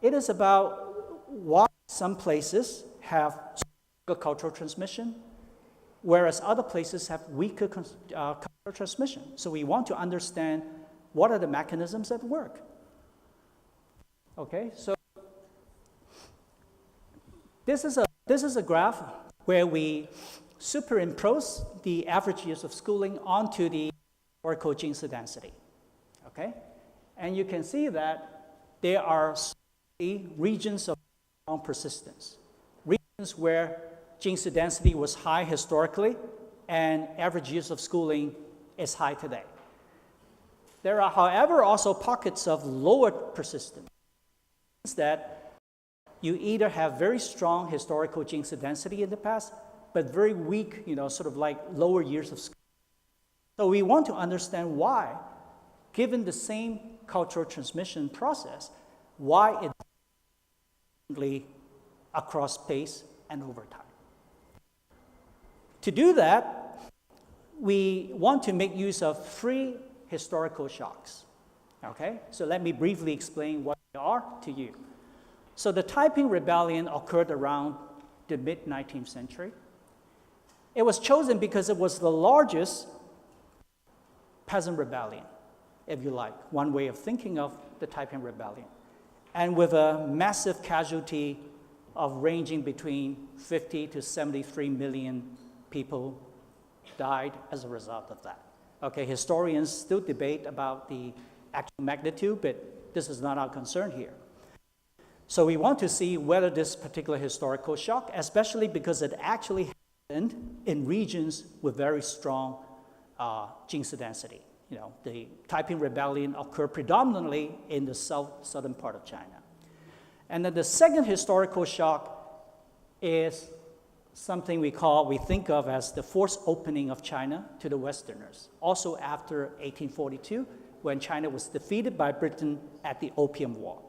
it is about why some places have stronger cultural transmission, whereas other places have weaker cultural transmission. So we want to understand what are the mechanisms at work. Okay, so this is a graph where we superimpose the average years of schooling onto the historical Jinshi density. Okay, and you can see that there are regions of strong persistence, regions where Jinshi density was high historically and average years of schooling is high today. There are, however, also pockets of lower persistence, that you either have very strong historical Jinshi density in the past, but very weak, sort of like lower years of school. So we want to understand why, given the same cultural transmission process, why it differently across space and over time. To do that, we want to make use of 3 historical shocks. Okay, so let me briefly explain what they are to you. So the Taiping Rebellion occurred around the mid-19th century. It was chosen because it was the largest peasant rebellion, if you like, one way of thinking of the Taiping Rebellion, and with a massive casualty of ranging between 50 to 73 million people died as a result of that. Okay, historians still debate about the actual magnitude, but this is not our concern here. So we want to see whether this particular historical shock, especially because it actually happened in regions with very strong Jinshi density. The Taiping Rebellion occurred predominantly in the southern part of China. And then the second historical shock is something we think of as the forced opening of China to the Westerners, also after 1842, when China was defeated by Britain at the Opium War.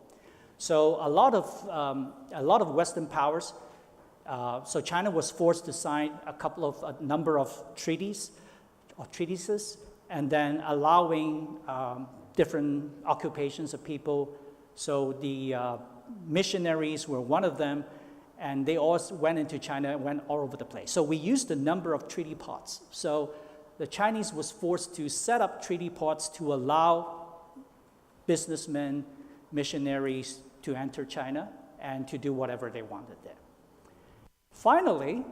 So a lot of Western powers, so China was forced to sign a number of treaties or treatises, and then allowing different occupations of people. So the missionaries were one of them, and they all went into China and went all over the place. So we used a number of treaty ports. So the Chinese was forced to set up treaty ports to allow businessmen, missionaries to enter China and to do whatever they wanted there. Finally,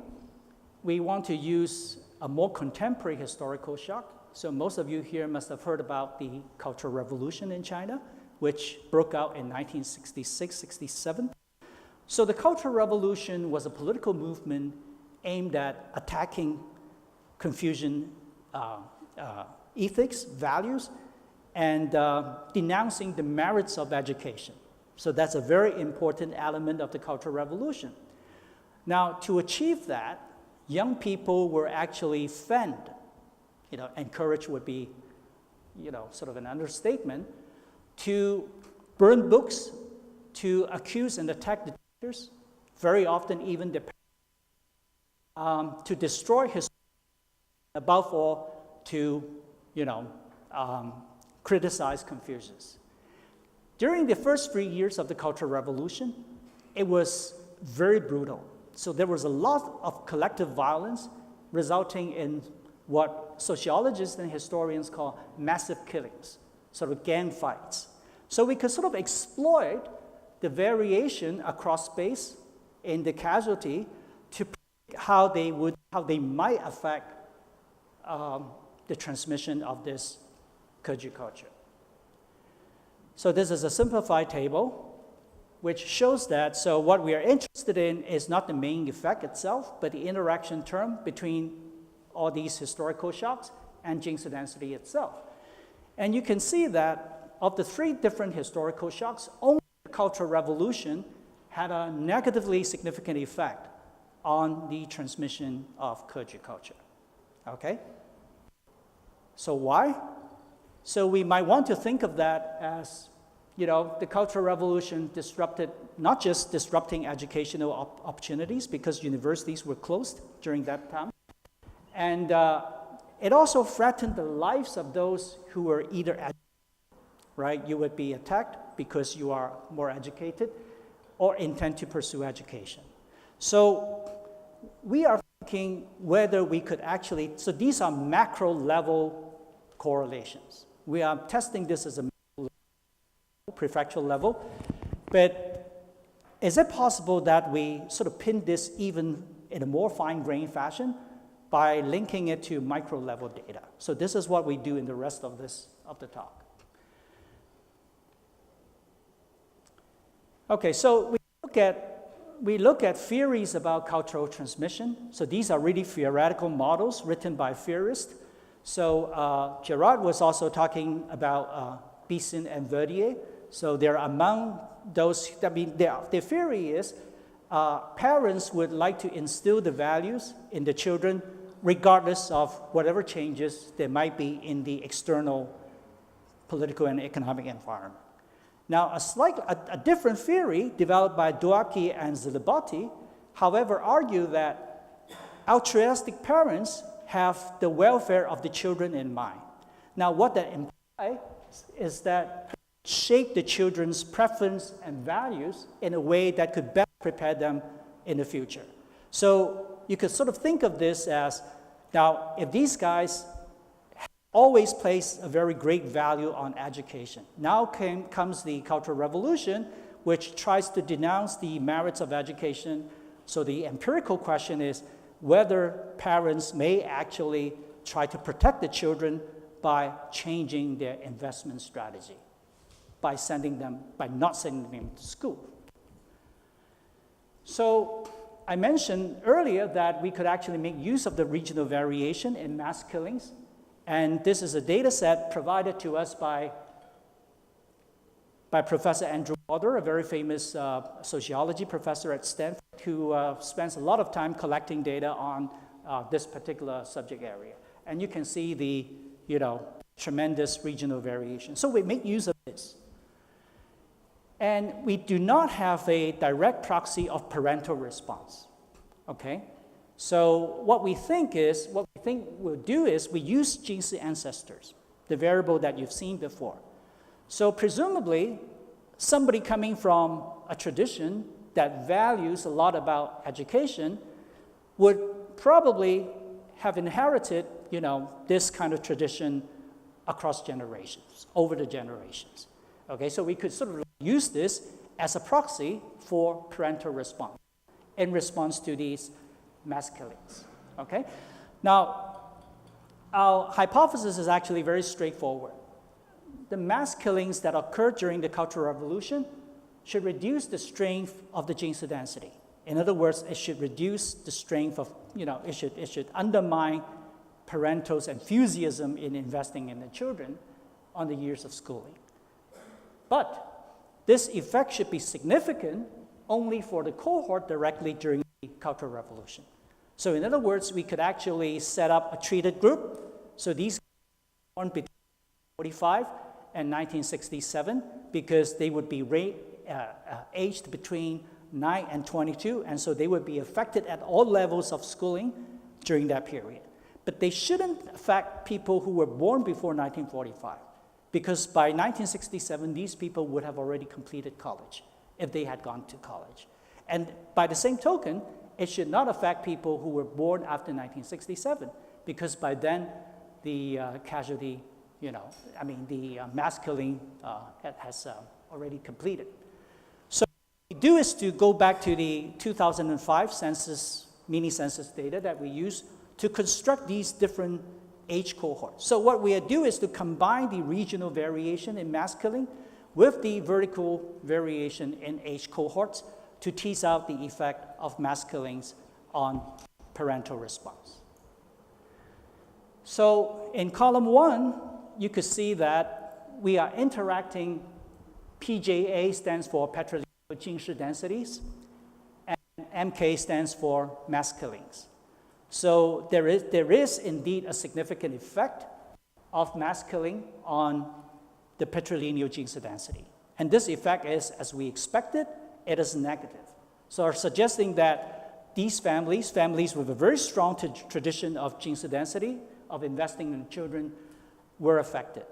we want to use a more contemporary historical shock. So most of you here must have heard about the Cultural Revolution in China, which broke out in 1966-67. So the Cultural Revolution was a political movement aimed at attacking Confucian ethics, values, and denouncing the merits of education. So that's a very important element of the Cultural Revolution. Now, to achieve that, young people were actually fanned. Encouraged would be, sort of an understatement, to burn books, to accuse and attack the teachers, very often even the parents, to destroy history, above all, to, criticize Confucius. During the first 3 years of the Cultural Revolution, it was very brutal. So there was a lot of collective violence resulting in what sociologists and historians call massive killings, sort of gang fights. So we could sort of exploit the variation across space in the casualty to predict how they might affect the transmission of this Keju culture. So this is a simplified table which shows that, so what we are interested in is not the main effect itself, but the interaction term between all these historical shocks and Jinx density itself. And you can see that of the 3 different historical shocks, only the Cultural Revolution had a negatively significant effect on the transmission of Keju culture. Okay? So why? So we might want to think of that as, the Cultural Revolution disrupted, not just disrupting educational opportunities because universities were closed during that time, and it also threatened the lives of those who were either educated, right? You would be attacked because you are more educated or intend to pursue education. So we are thinking whether we could actually, so these are macro level correlations. We are testing this as a prefectural level, but is it possible that we sort of pin this even in a more fine-grained fashion by linking it to micro-level data? So this is what we do in the rest of the talk. Okay, so we look at theories about cultural transmission. So these are really theoretical models written by theorists. So Gerard was also talking about Peasant and Verdier. So they're among those, their theory is parents would like to instill the values in the children regardless of whatever changes there might be in the external political and economic environment. Now, a different theory developed by Douarque and Suitability, however, argue that altruistic parents have the welfare of the children in mind. Now, what that implies is that shape the children's preference and values in a way that could best prepare them in the future. So you could sort of think of this as, now, if these guys always place a very great value on education, now comes the Cultural Revolution, which tries to denounce the merits of education. So the empirical question is whether parents may actually try to protect the children by changing their investment strategy, by not sending them to school. So I mentioned earlier that we could actually make use of the regional variation in mass killings. And this is a data set provided to us by Professor Andrew Walder, a very famous sociology professor at Stanford, who spends a lot of time collecting data on this particular subject area. And you can see the tremendous regional variation. So we make use of this. And we do not have a direct proxy of parental response, okay? So what we think we'll do is we use Jinx ancestors, the variable that you've seen before. So presumably, somebody coming from a tradition that values a lot about education would probably have inherited, this kind of tradition across generations, over the generations. Okay, so we could sort of use this as a proxy for parental response in response to these mass killings. Okay, now our hypothesis is actually very straightforward. The mass killings that occurred during the Cultural Revolution should reduce the strength of the Jinx density. In other words, it should reduce the strength of, it should undermine parental's enthusiasm in investing in the children on the years of schooling. But this effect should be significant only for the cohort directly during the Cultural Revolution. So in other words, we could actually set up a treated group. So these born between 1945 and 1967 because they would be aged between 9 and 22, and so they would be affected at all levels of schooling during that period. But they shouldn't affect people who were born before 1945, because by 1967, these people would have already completed college if they had gone to college. And by the same token, it should not affect people who were born after 1967, because by then, the casualty, the mass killing has already completed. So what we do is to go back to the 2005 census, mini-census data that we use to construct these different age cohorts. So what we do is to combine the regional variation in mass killing with the vertical variation in age cohorts to tease out the effect of mass killings on parental response. So in column 1, you could see that we are interacting. PJA stands for patrilineal jinshi densities, and MK stands for mass killings. So there is indeed a significant effect of mass killing on the patrilineal jinshi density. And this effect is, as we expected, it is negative. So suggesting that these families with a very strong tradition of jinshi density, of investing in children, were affected,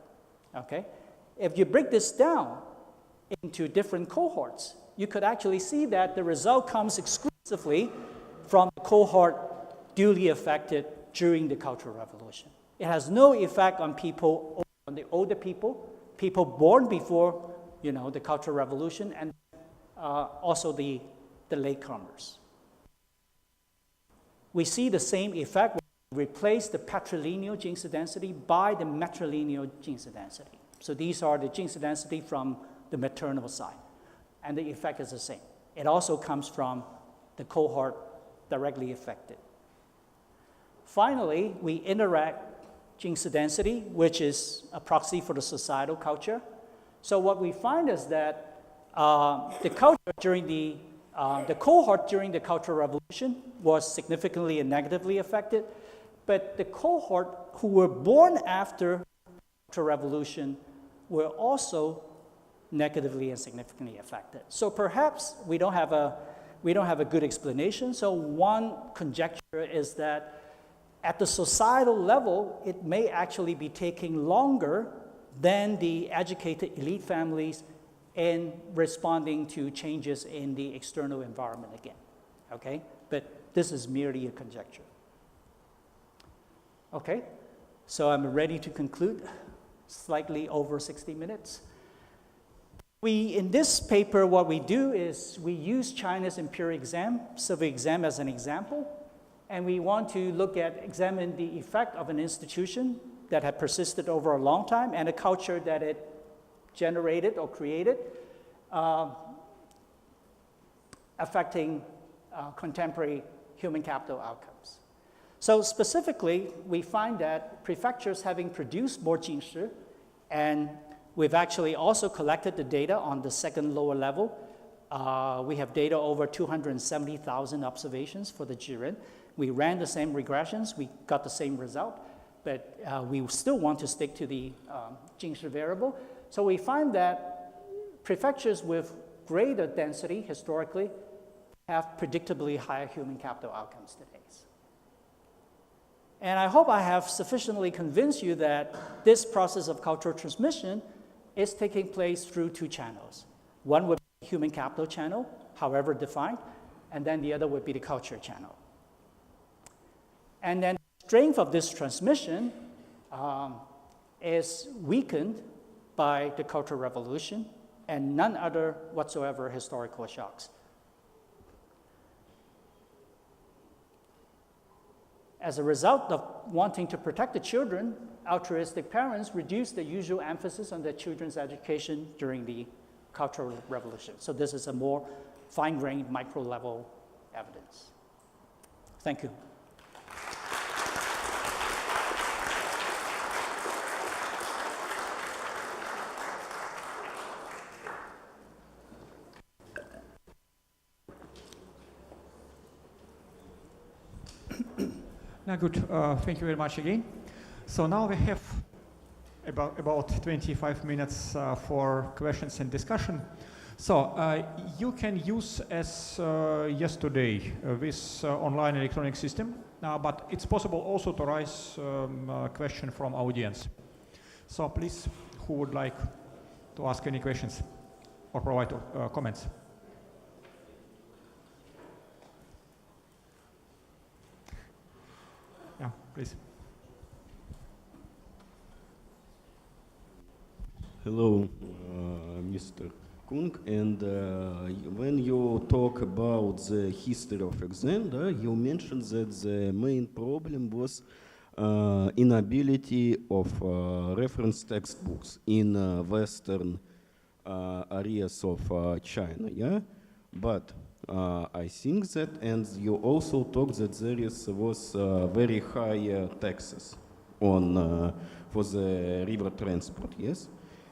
okay? If you break this down into different cohorts, you could actually see that the result comes exclusively from the cohort duly affected during the Cultural Revolution. It has no effect on people, on the older people born before, the Cultural Revolution, and also the latecomers. We see the same effect when we replace the patrilineal jinshi density by the matrilineal jinshi density. So these are the jinshi density from the maternal side, and the effect is the same. It also comes from the cohort directly affected. Finally, we interact jinshi density, which is a proxy for the societal culture. So what we find is that the culture during the cohort during the Cultural Revolution was significantly and negatively affected, but the cohort who were born after the Cultural Revolution were also negatively and significantly affected. So perhaps we don't have a good explanation. So one conjecture is that at the societal level, it may actually be taking longer than the educated elite families in responding to changes in the external environment again, okay? But this is merely a conjecture. Okay, so I'm ready to conclude, slightly over 60 minutes. In this paper, what we do is we use China's Imperial exam, civil exam as an example, and we want to examine the effect of an institution that had persisted over a long time and a culture that it generated or created, affecting contemporary human capital outcomes. So specifically, we find that prefectures having produced more jinshi, and we've actually also collected the data on the second lower level. We have data over 270,000 observations for the jiren. We ran the same regressions, we got the same result, but we still want to stick to the jinshi variable. So we find that prefectures with greater density historically have predictably higher human capital outcomes today. And I hope I have sufficiently convinced you that this process of cultural transmission is taking place through two channels. One would be the human capital channel, however defined, and then the other would be the culture channel. And then the strength of this transmission is weakened by the Cultural Revolution and none other whatsoever historical shocks. As a result of wanting to protect the children, altruistic parents reduce the usual emphasis on their children's education during the Cultural Revolution. So this is a more fine-grained, micro-level evidence. Thank you. Now, good. Thank you very much again. So now we have about 25 minutes for questions and discussion. So you can use as yesterday this online electronic system, but it's possible also to raise a question from audience. So please, who would like to ask any questions or provide comments? Yeah, please. Hello, Mr. Kung, and when you talk about the history of exam, you mentioned that the main problem was inability of reference textbooks in Western areas of China, yeah? But I think that, and you also talked that was very high taxes on for the river transport, yes?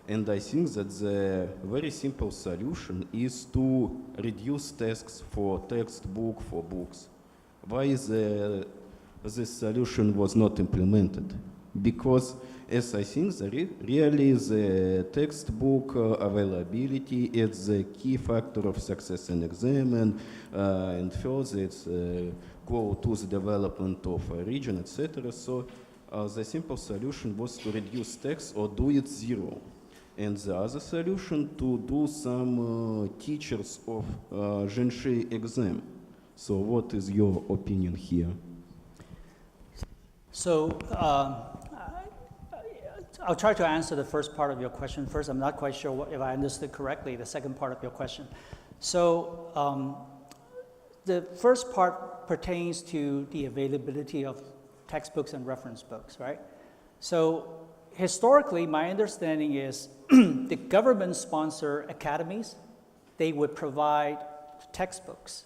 And I think that the very simple solution is to reduce tasks for textbook, for books. Why this solution was not implemented? Because, as I think, really the textbook availability is the key factor of success in exam, and further it's go to the development of a region, etc. So the simple solution was to reduce tax or do it zero. And the other solution to do some teachers of jinshi exam. So what is your opinion here? So I'll try to answer the first part of your question first. I'm not quite sure if I understood correctly the second part of your question. So the first part pertains to the availability of textbooks and reference books, right? So historically, my understanding is the government-sponsored academies, they would provide textbooks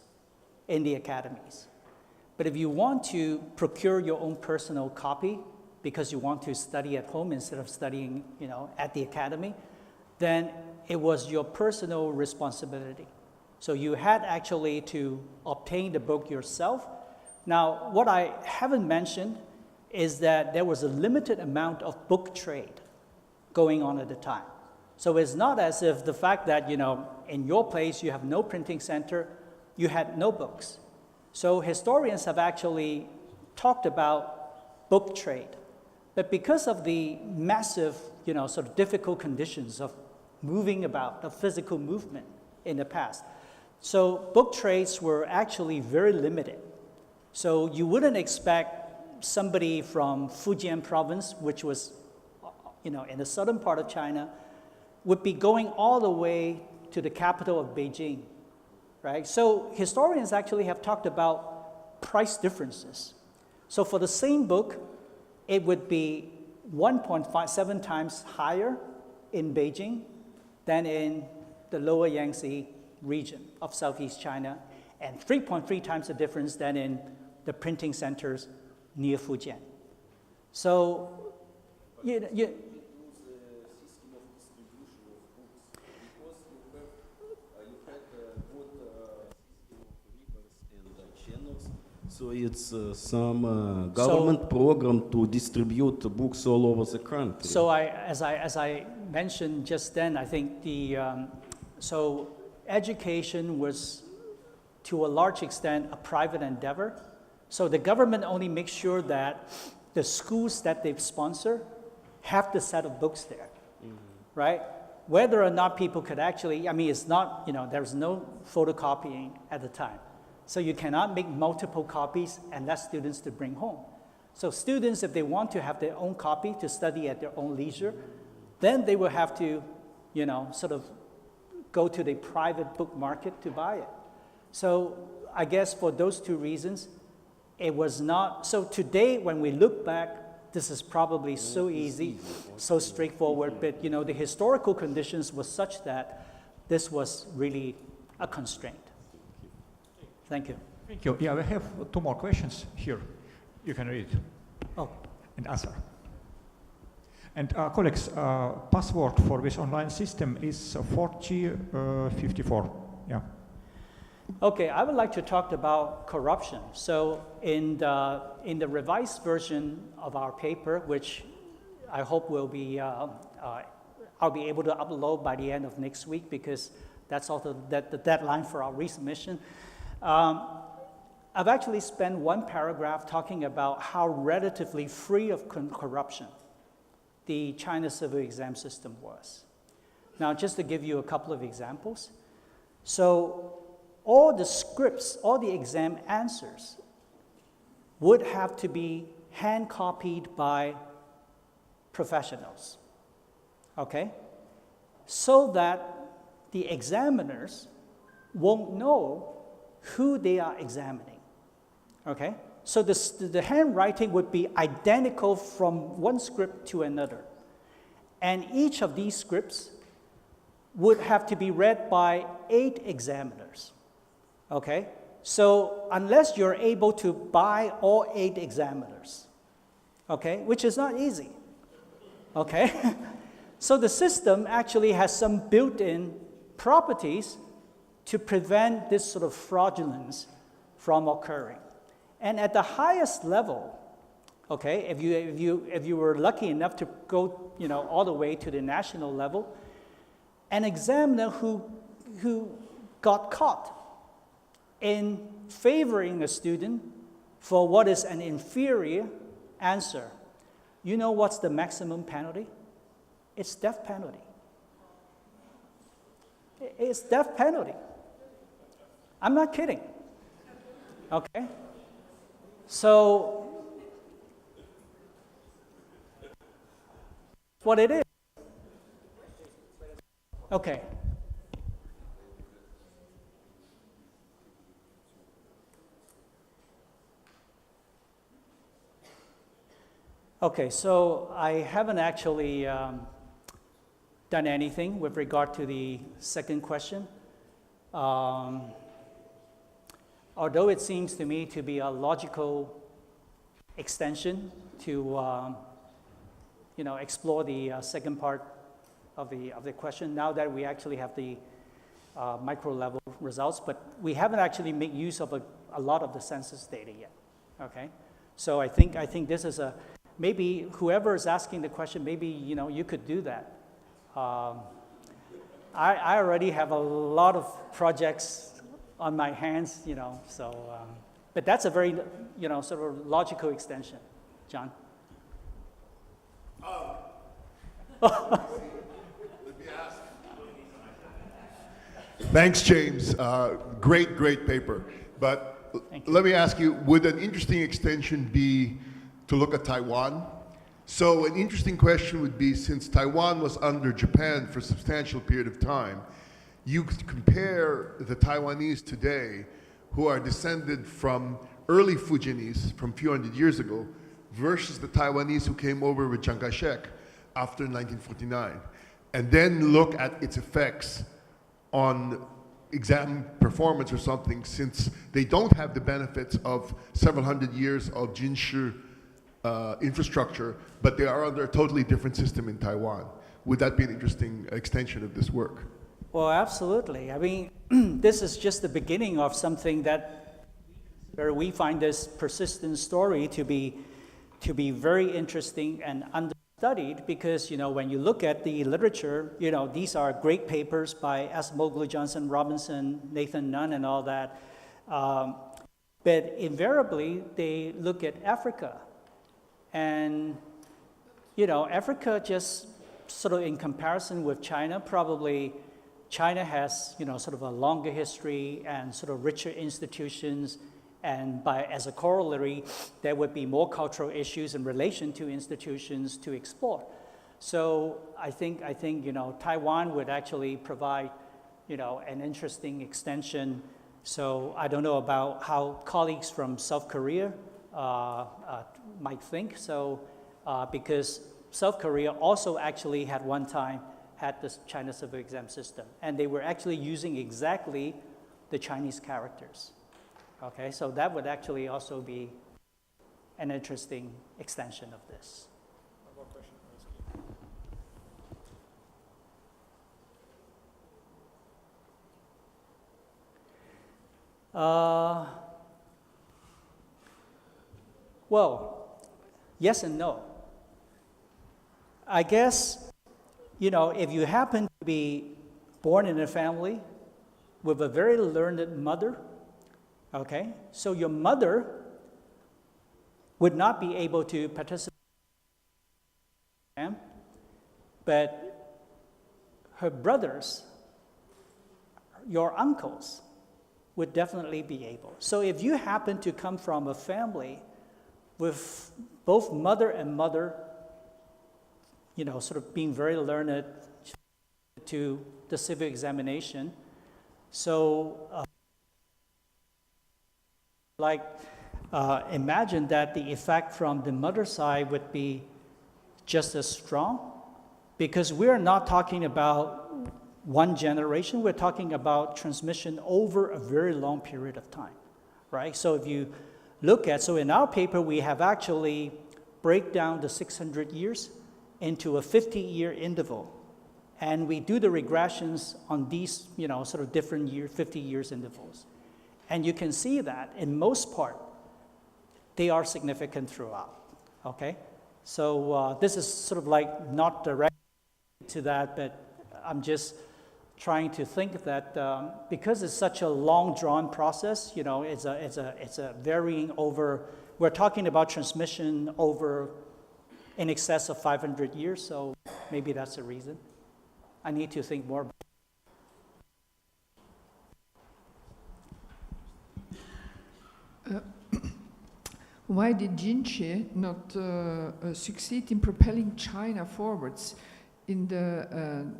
in the academies. But if you want to procure your own personal copy because you want to study at home instead of studying, at the academy, then it was your personal responsibility. So you had actually to obtain the book yourself. Now, what I haven't mentioned is that there was a limited amount of book trade going on at the time. So it's not as if the fact that, in your place you have no printing center, you had no books. So historians have actually talked about book trade. But because of the massive, sort of difficult conditions of moving about, of physical movement in the past, so book trades were actually very limited. So you wouldn't expect somebody from Fujian province, which was, in the southern part of China, would be going all the way to the capital of Beijing, right? So historians actually have talked about price differences. So for the same book, it would be 1.57 times higher in Beijing than in the lower Yangtze region of Southeast China, and 3.3 times the difference than in the printing centers near Fujian. So, So it's some government program to distribute books all over the country. So as I mentioned just then, I think so education was to a large extent a private endeavor. So the government only makes sure that the schools that they sponsor have the set of books there, right? Whether or not people could actually, it's not, there's no photocopying at the time. So you cannot make multiple copies and let students to bring home. So students, if they want to have their own copy to study at their own leisure, then they will have to, sort of go to the private book market to buy it. So I guess for those two reasons, it was not, so today when we look back, this is probably so easy, so straightforward, but the historical conditions was such that this was really a constraint. Thank you. Thank you. Yeah, we have two more questions here. You can read and answer. And colleagues, password for this online system is 4054. Yeah. Okay, I would like to talk about corruption. So in the revised version of our paper, which I hope will be, I'll be able to upload by the end of next week because that's also the deadline for our resubmission. I've actually spent one paragraph talking about how relatively free of corruption the China civil exam system was. Now, just to give you a couple of examples. So all the scripts, all the exam answers would have to be hand copied by professionals, okay? So that the examiners won't know who they are examining, okay? So the handwriting would be identical from one script to another. And each of these scripts would have to be read by 8 examiners, okay? So unless you're able to buy all 8 examiners, okay, which is not easy, okay? So the system actually has some built-in properties to prevent this sort of fraudulence from occurring. And at the highest level, okay, if you were lucky enough to go, all the way to the national level, an examiner who got caught in favoring a student for what is an inferior answer, you know what's the maximum penalty? It's death penalty. It's death penalty. I'm not kidding. Okay? So, what it is. Okay. Okay, so I haven't actually done anything with regard to the second question. Although it seems to me to be a logical extension to explore the second part of the question, now that we actually have the micro level results, but we haven't actually made use of a lot of the census data yet. Okay, so I think this is maybe whoever is asking the question, maybe you could do that. I already have a lot of projects on my hands, so, but that's a very, sort of logical extension. John? Thanks, James. Great paper. But let me ask you, would an interesting extension be to look at Taiwan? So an interesting question would be, since Taiwan was under Japan for a substantial period of time, you could compare the Taiwanese today who are descended from early Fujianese from a few hundred years ago versus the Taiwanese who came over with Chiang Kai-shek after 1949, and then look at its effects on exam performance or something, since they don't have the benefits of several hundred years of jinshi infrastructure, but they are under a totally different system in Taiwan. Would that be an interesting extension of this work? Well, absolutely. I mean, this is just the beginning of something where we find this persistent story to be very interesting and understudied, because when you look at the literature, these are great papers by Acemoglu, Johnson, Robinson, Nathan Nunn, and all that. But invariably, they look at Africa, and Africa just sort of in comparison with China, probably China has, sort of a longer history and sort of richer institutions, and as a corollary, there would be more cultural issues in relation to institutions to explore. So I think Taiwan would actually provide, an interesting extension. So I don't know about how colleagues from South Korea might think. So because South Korea also actually had one time had this China civil exam system, and they were actually using exactly the Chinese characters. Okay, so that would actually also be an interesting extension of this. Well, yes and no. I guess, if you happen to be born in a family with a very learned mother, okay, so your mother would not be able to participate in the exam, but her brothers, your uncles, would definitely be able. So if you happen to come from a family with both mother and mother, sort of being very learned to the civil examination. So, imagine that the effect from the mother side would be just as strong, because we're not talking about one generation, we're talking about transmission over a very long period of time, right? So if you look at, so in our paper, we have actually break down the 600 years into a 50-year interval. And we do the regressions on these, sort of different 50 years intervals. And you can see that in most part, they are significant throughout, okay? So this is sort of like not direct to that, but I'm just trying to think that because it's such a long drawn process, it's a varying over, we're talking about transmission over in excess of 500 years, so maybe that's the reason. I need to think more about it. Why did Jinshi not succeed in propelling China forwards in the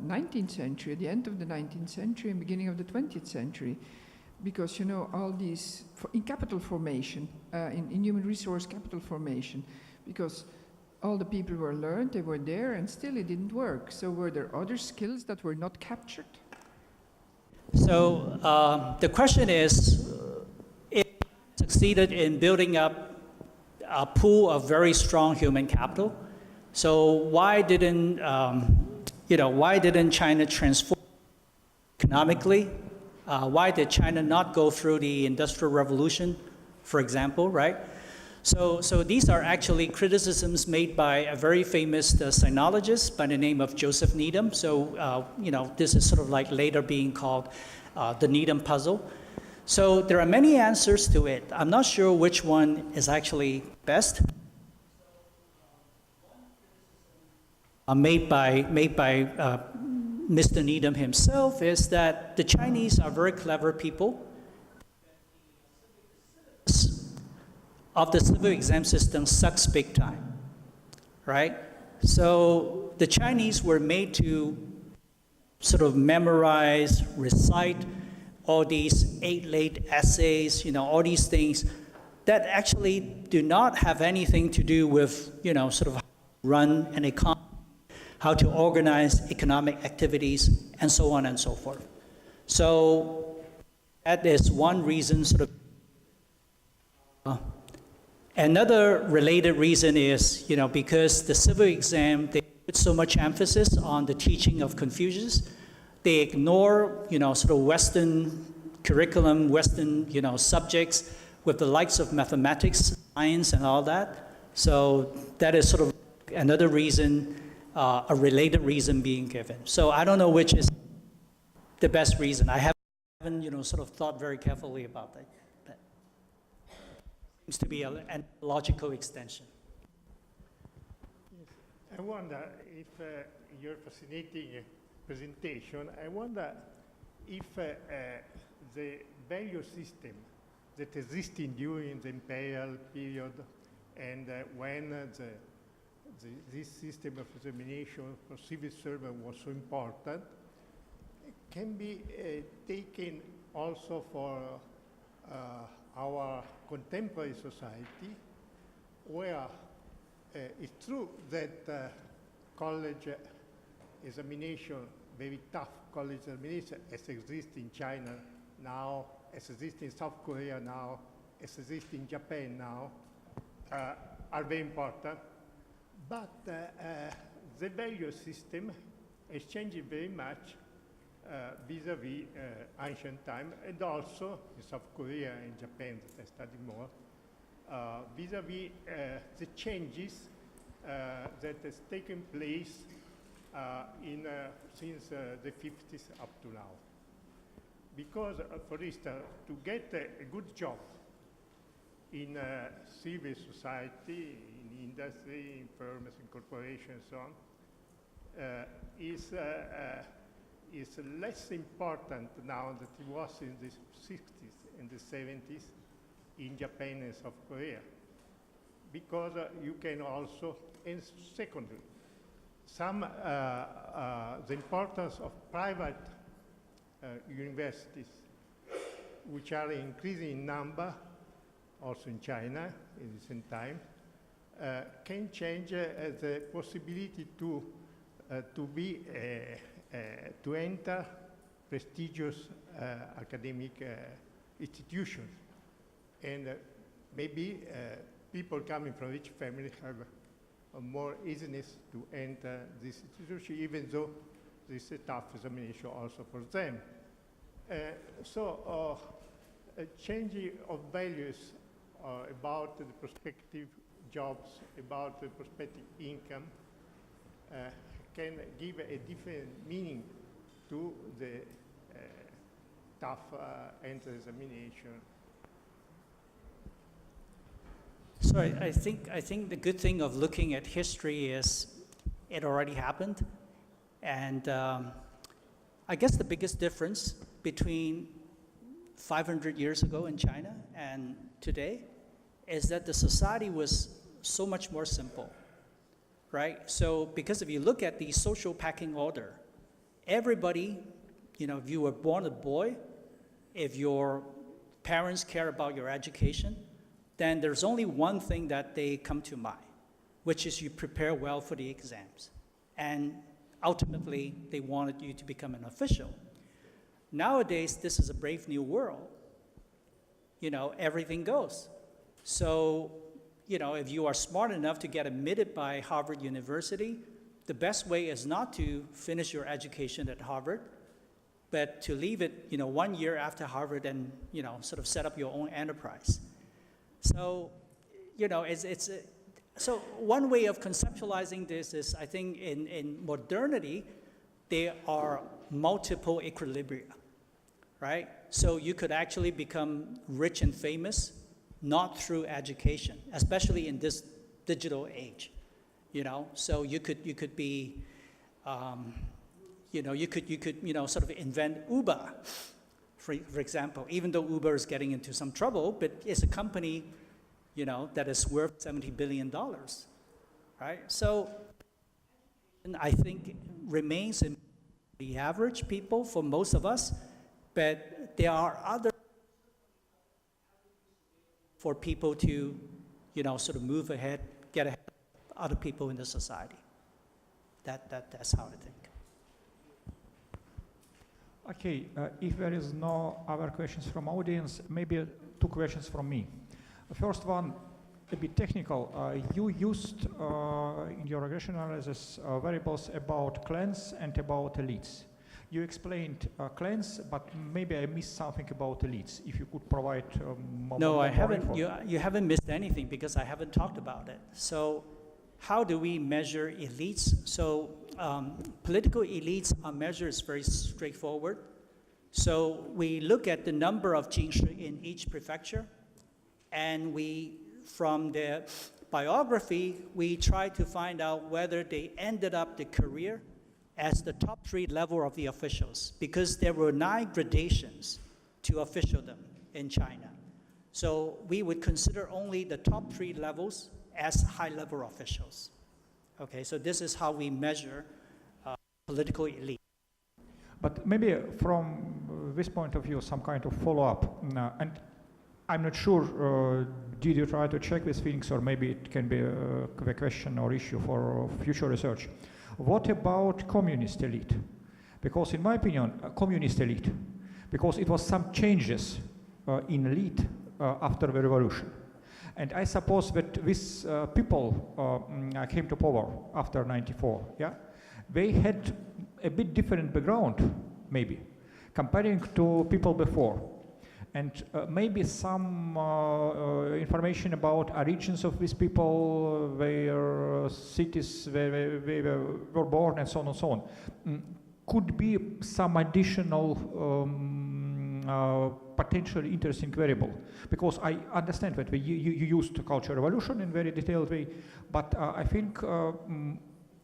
19th century, at the end of the 19th century and beginning of the 20th century? Because, all these, in capital formation, in human resource capital formation, because all the people were learned, they were there, and still it didn't work. So were there other skills that were not captured? So the question is, it succeeded in building up a pool of very strong human capital. So why didn't China transform economically? Why did China not go through the Industrial Revolution, for example, right? So these are actually criticisms made by a very famous sinologist by the name of Joseph Needham. So, this is sort of like later being called the Needham puzzle. So there are many answers to it. I'm not sure which one is actually best. Made by Mr. Needham himself is that the Chinese are very clever people. Of the civil exam system sucks big time, right? So the Chinese were made to sort of memorize, recite all these 8 late essays, all these things that actually do not have anything to do with, sort of run an economy, how to organize economic activities, and so on and so forth. So that is one reason sort of. Another related reason is, because the civil exam, they put so much emphasis on the teaching of Confucius, they ignore, sort of Western curriculum, Western, subjects with the likes of mathematics, science, and all that. So that is sort of another reason, a related reason being given. So I don't know which is the best reason. I haven't, sort of thought very carefully about that. Seems to be a logical extension. Yes. I wonder if your fascinating presentation, I wonder if the value system that existed during the imperial period and when this system of examination for civil servant was so important can be taken also for our contemporary society, where it's true that college examination, very tough college examination, as exists in China now, as exists in South Korea now, as exists in Japan now, are very important. But the value system is changing very much vis-a-vis ancient time, and also in South Korea and Japan that I study more, vis-a-vis the changes that has taken place since the 50s up to now. Because, for instance, to get a good job in civil society, in industry, in firms, in corporations, and so on, is less important now than it was in the 60s and the 70s in Japan and South Korea. Because you can also, and secondly, the importance of private universities, which are increasing in number, also in China in the same time, can change the possibility to enter prestigious academic institutions. And maybe people coming from each family have a more easiness to enter this institution, even though this is a tough examination also for them. So a changing of values about the prospective jobs, about the prospective income, can give a different meaning to the tough entrance examination. So I think the good thing of looking at history is it already happened. And I guess the biggest difference between 500 years ago in China and today is that the society was so much more simple, right? So because if you look at the social pecking order, everybody, if you were born a boy, if your parents care about your education, then there's only one thing that they come to mind, which is you prepare well for the exams. And ultimately, they wanted you to become an official. Nowadays, this is a brave new world. Everything goes. So, if you are smart enough to get admitted by Harvard University, the best way is not to finish your education at Harvard, but to leave it, 1 year after Harvard and, sort of set up your own enterprise. So, so one way of conceptualizing this is, I think, in modernity, there are multiple equilibria, right? So you could actually become rich and famous, not through education, especially in this digital age, So you could be, you could sort of invent Uber, for example, even though Uber is getting into some trouble, but it's a company, that is worth $70 billion, right? So, and I think remains in the average people for most of us, but there are other for people to, sort of move ahead, get ahead of other people in the society. That's how I think. Okay, if there is no other questions from audience, maybe 2 questions from me. The first one, a bit technical. You used in your regression analysis variables about clans and about elites. You explained clans, but maybe I missed something about elites. If you could provide more No, I more haven't. info. You haven't missed anything because I haven't talked about it. So how do we measure elites? So political elites are measured very straightforward. So we look at the number of jinshi in each prefecture, and from their biography, we try to find out whether they ended up the career as the top 3 level of the officials, because there were 9 gradations to officialdom in China. So we would consider only the top 3 levels as high-level officials. Okay, so this is how we measure political elite. But maybe from this point of view, some kind of follow-up. And I'm not sure, did you try to check these things, or maybe it can be a question or issue for future research. What about communist elite? Because in my opinion, communist elite, because it was some changes in elite after the revolution. And I suppose that these people came to power after '94, yeah? They had a bit different background, maybe, comparing to people before. And maybe some information about origins of these people, their cities where they were born, and so on and so on. Could be some additional potentially interesting variable. Because I understand that you used the Cultural Revolution in a very detailed way, but I think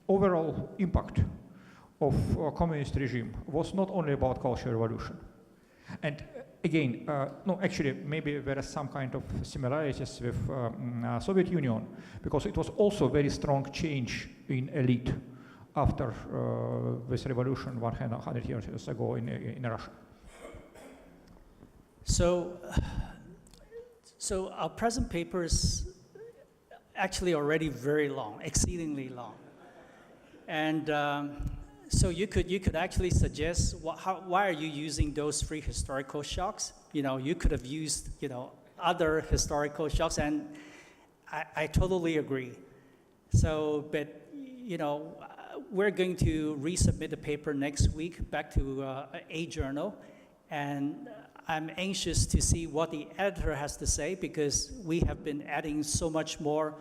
overall impact of communist regime was not only about Cultural Revolution. And again, no, actually, maybe there are some kind of similarities with Soviet Union, because it was also very strong change in elite after this revolution 100 years ago in Russia. So our present paper is actually already very long, exceedingly long. And so you could actually suggest why are you using those 3 historical shocks? You could have used other historical shocks, and I totally agree. So, but we're going to resubmit the paper next week back to a journal, and I'm anxious to see what the editor has to say, because we have been adding so much more,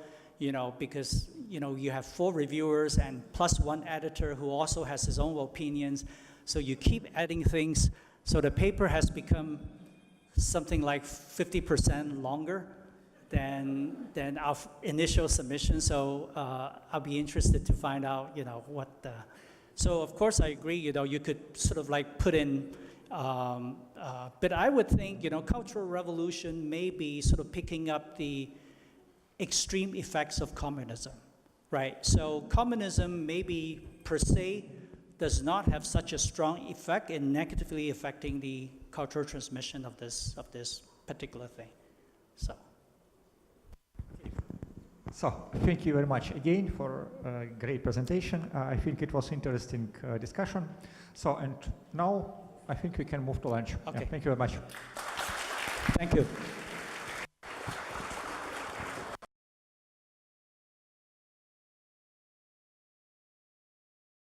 because you have 4 reviewers and plus 1 editor who also has his own opinions. So you keep adding things. So the paper has become something like 50% longer than our initial submission. So I'll be interested to find out, what the. So of course I agree. You could sort of like put in. But I would think, Cultural Revolution may be sort of picking up the extreme effects of communism, right? So communism maybe per se does not have such a strong effect in negatively affecting the cultural transmission of this particular thing. So thank you very much again for a great presentation. I think it was interesting discussion. So, and now I think we can move to lunch. Okay. Yeah, thank you very much. Thank you.